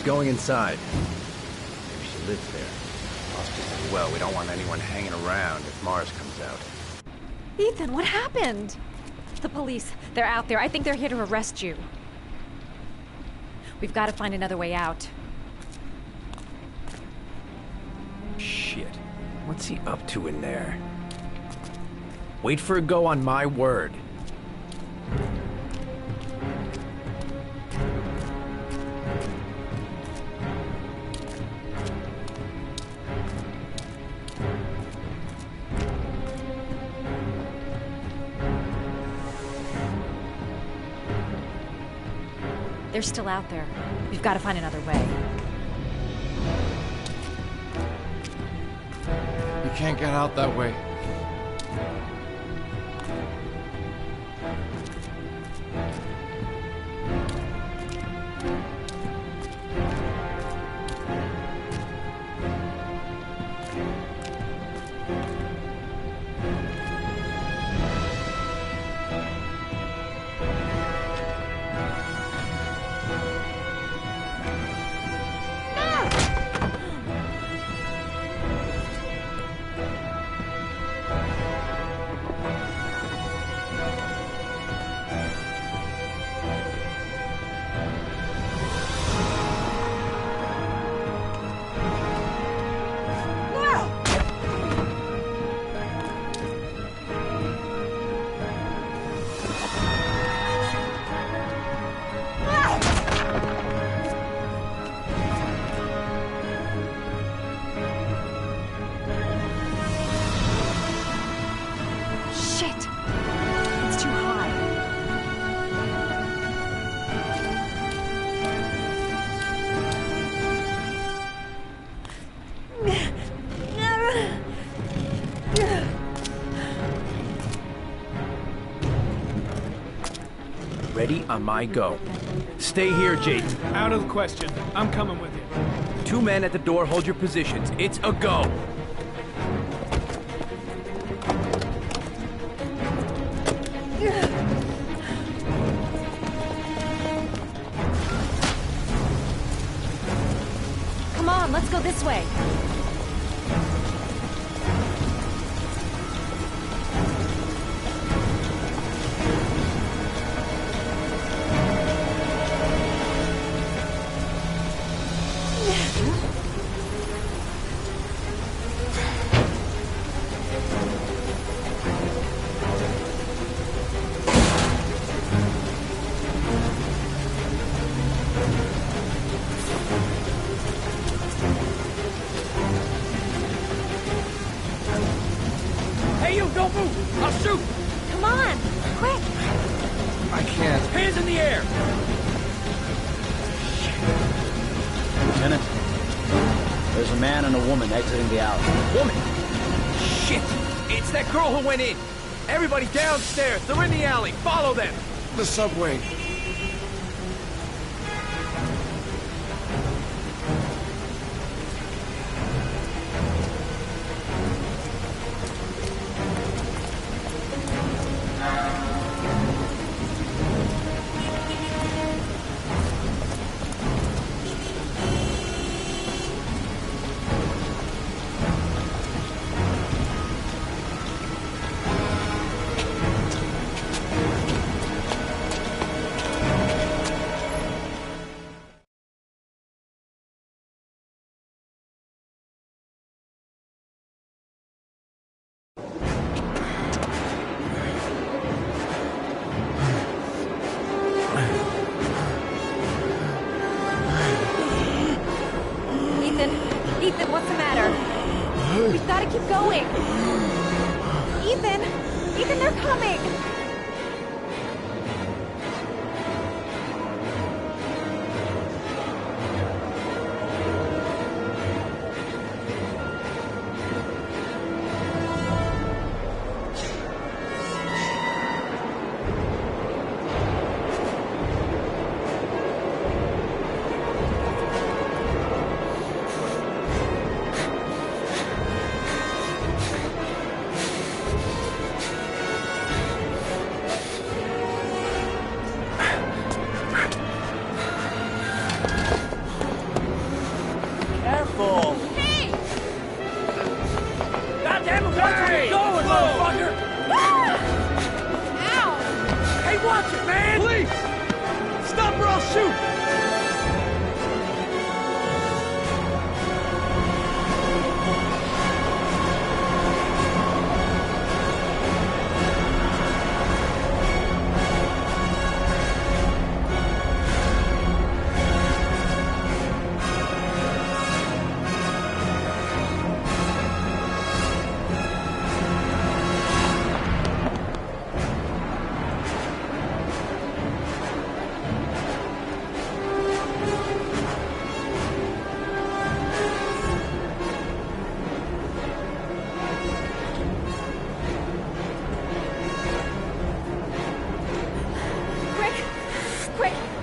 Going inside. Maybe she lives there. Hospice as well. We don't want anyone hanging around if Mars comes out.
Ethan, what happened? The police. They're out there. I think they're here to arrest you. We've got to find another way out.
Shit. What's he up to in there? Wait for a go on my word.
They're still out there. We've got to find another way.
You can't get out that way.
Ready on my go. Stay here, Jake.
Out of the question. I'm coming with you.
2 men at the door, hold your positions. It's a go.
Come on, let's go this way.
Hey, you, don't move! I'll shoot!
Come on, quick!
I can't.
Hands in the air!
Lieutenant, there's a man and a woman exiting the alley.
Woman! Shit! It's that girl who went in! Everybody downstairs! They're in the alley! Follow them!
The subway.
Ethan, what's the matter? We've got to keep going. Ethan, they're coming.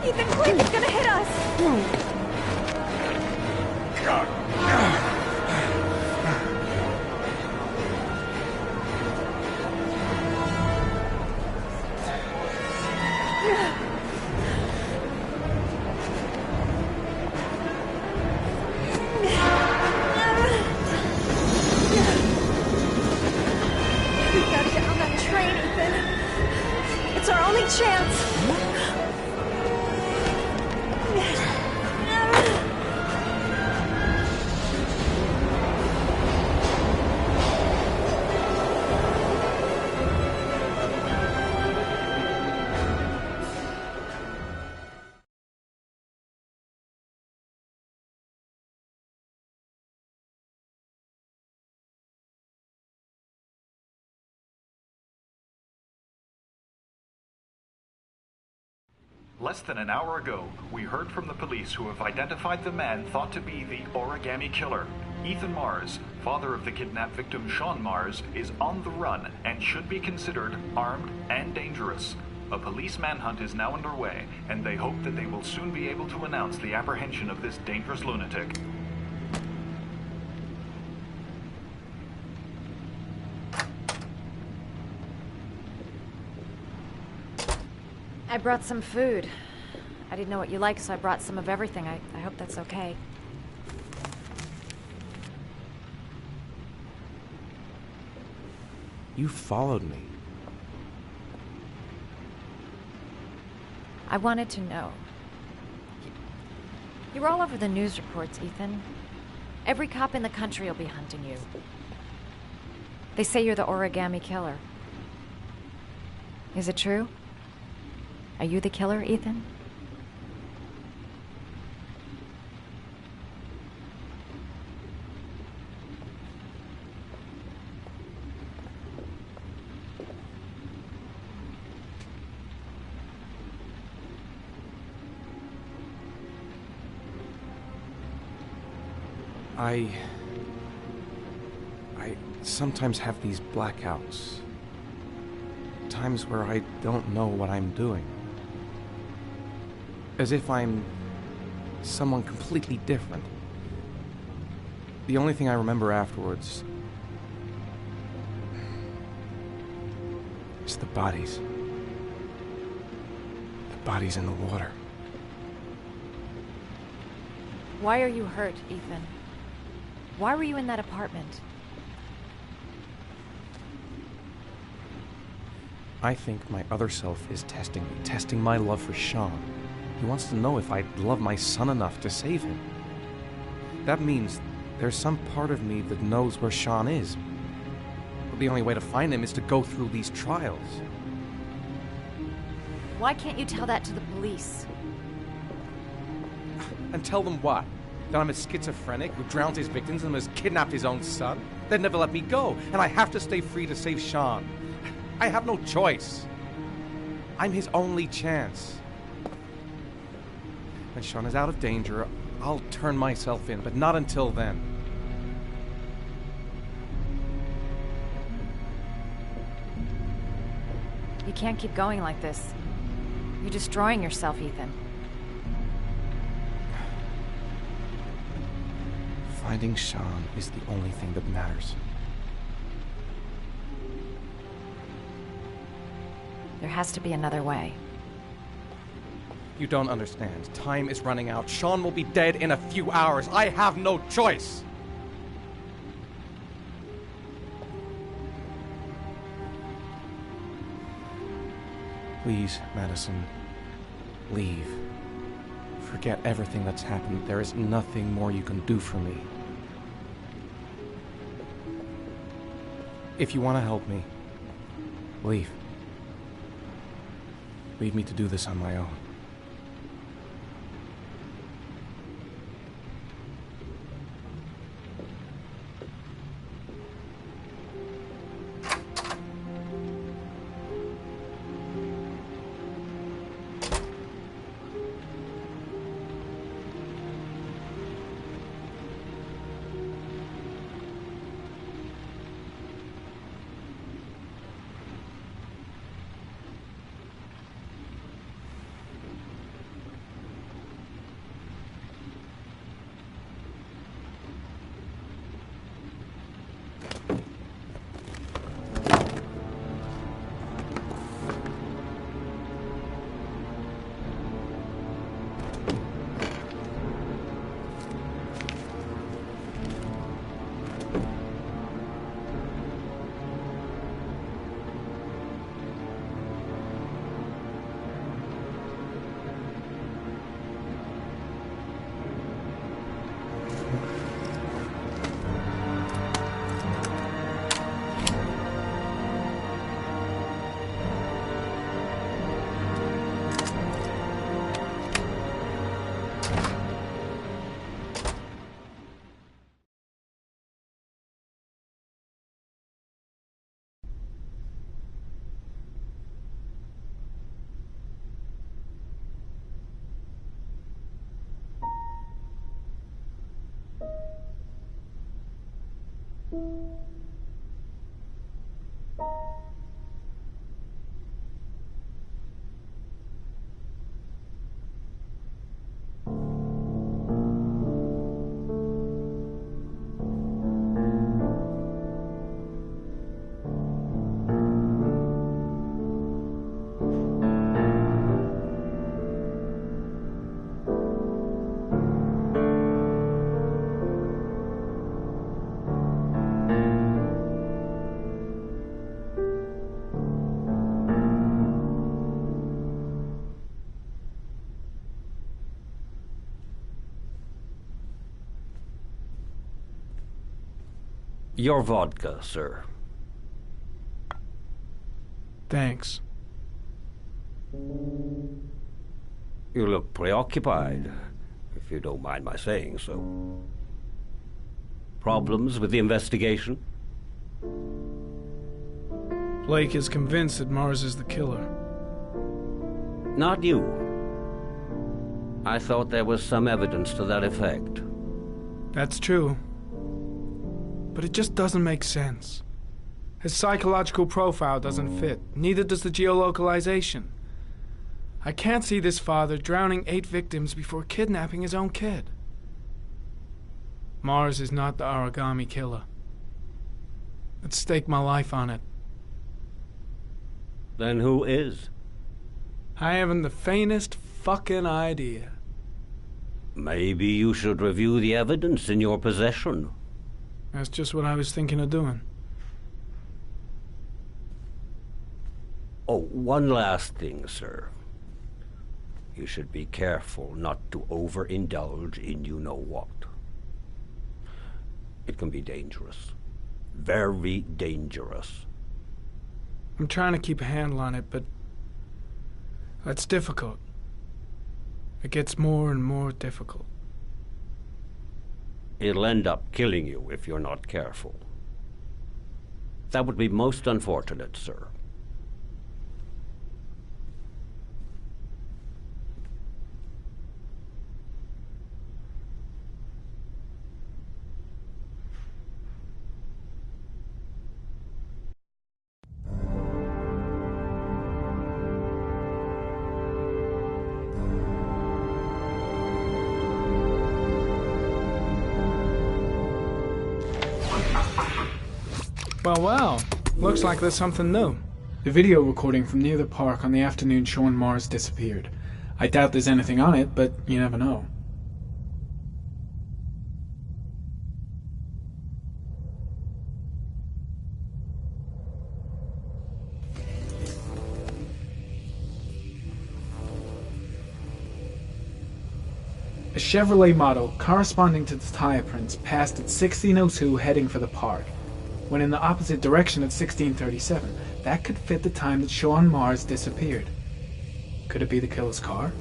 Ethan, quick! It's gonna hit us! We've got to get on that train, Ethan. It's our only chance.
Less than an hour ago, we heard from the police who have identified the man thought to be the Origami Killer. Ethan Mars, father of the kidnapped victim Sean Mars, is on the run and should be considered armed and dangerous. A police manhunt is now underway, and they hope that they will soon be able to announce the apprehension of this dangerous lunatic.
I brought some food. I didn't know what you like, so I brought some of everything. I hope that's okay.
You followed me.
I wanted to know. You're all over the news reports, Ethan. Every cop in the country will be hunting you. They say you're the origami killer. Is it true? Are you the killer, Ethan?
I sometimes have these blackouts. Times where I don't know what I'm doing. As if I'm someone completely different. The only thing I remember afterwards is the bodies. The bodies in the water.
Why are you hurt, Ethan? Why were you in that apartment?
I think my other self is testing me, testing my love for Sean. He wants to know if I love my son enough to save him. That means there's some part of me that knows where Sean is. But the only way to find him is to go through these trials.
Why can't you tell that to the police?
And tell them what? That I'm a schizophrenic who drowns his victims and has kidnapped his own son? They'd never let me go, and I have to stay free to save Sean. I have no choice. I'm his only chance. When Sean is out of danger, I'll turn myself in, but not until then.
You can't keep going like this. You're destroying yourself, Ethan.
Finding Sean is the only thing that matters.
There has to be another way.
You don't understand. Time is running out. Sean will be dead in a few hours. I have no choice. Please, Madison, leave. Forget everything that's happened. There is nothing more you can do for me. If you want to help me, leave. Leave me to do this on my own.
Your vodka, sir.
Thanks.
You look preoccupied, if you don't mind my saying so. Problems with the investigation?
Blake is convinced that Mars is the killer.
Not you. I thought there was some evidence to that effect.
That's true. But it just doesn't make sense. His psychological profile doesn't fit. Neither does the geolocalization. I can't see this father drowning 8 victims before kidnapping his own kid. Mars is not the origami killer. I'd stake my life on it.
Then who is?
I haven't the faintest fucking idea.
Maybe you should review the evidence in your possession.
That's just what I was thinking of doing.
Oh, one last thing, sir. You should be careful not to overindulge in you-know-what. It can be dangerous. Very dangerous.
I'm trying to keep a handle on it, but that's difficult. It gets more and more difficult.
It'll end up killing you if you're not careful. That would be most unfortunate, sir.
Well, looks like there's something new. The video recording from near the park on the afternoon Sean Mars disappeared. I doubt there's anything on it, but you never know. A Chevrolet model corresponding to the tire prints passed at 16:02 heading for the park, when in the opposite direction at 16:37. That could fit the time that Sean Mars disappeared. Could it be the killer's car?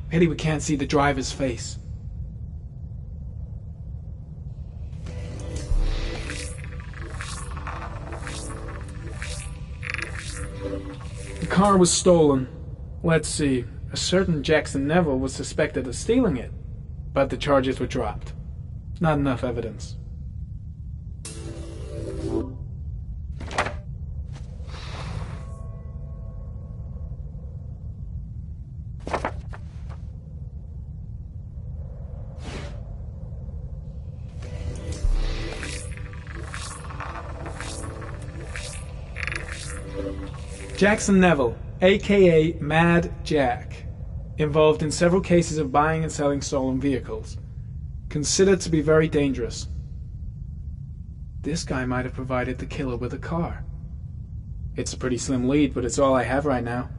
Pity we can't see the driver's face. The car was stolen. Let's see. A certain Jackson Neville was suspected of stealing it, but the charges were dropped. Not enough evidence. Jackson Neville, aka Mad Jack, involved in several cases of buying and selling stolen vehicles. Considered to be very dangerous. This guy might have provided the killer with a car. It's a pretty slim lead, but it's all I have right now.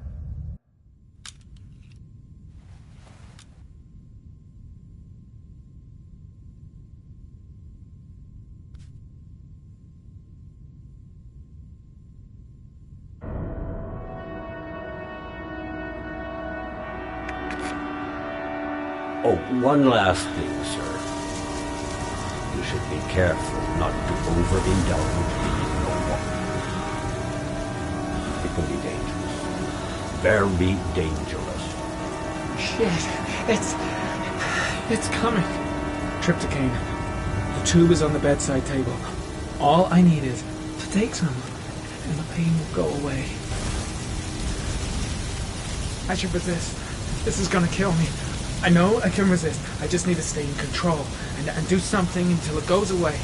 Oh, one last thing, sir. You should be careful not to overindulge in your walk. It can be dangerous. Very dangerous.
Shit. It's coming. Trypticane. The tube is on the bedside table. All I need is to take some, and the pain will go away. I should resist. This is gonna kill me. I know I can resist. I just need to stay in control and do something until it goes away.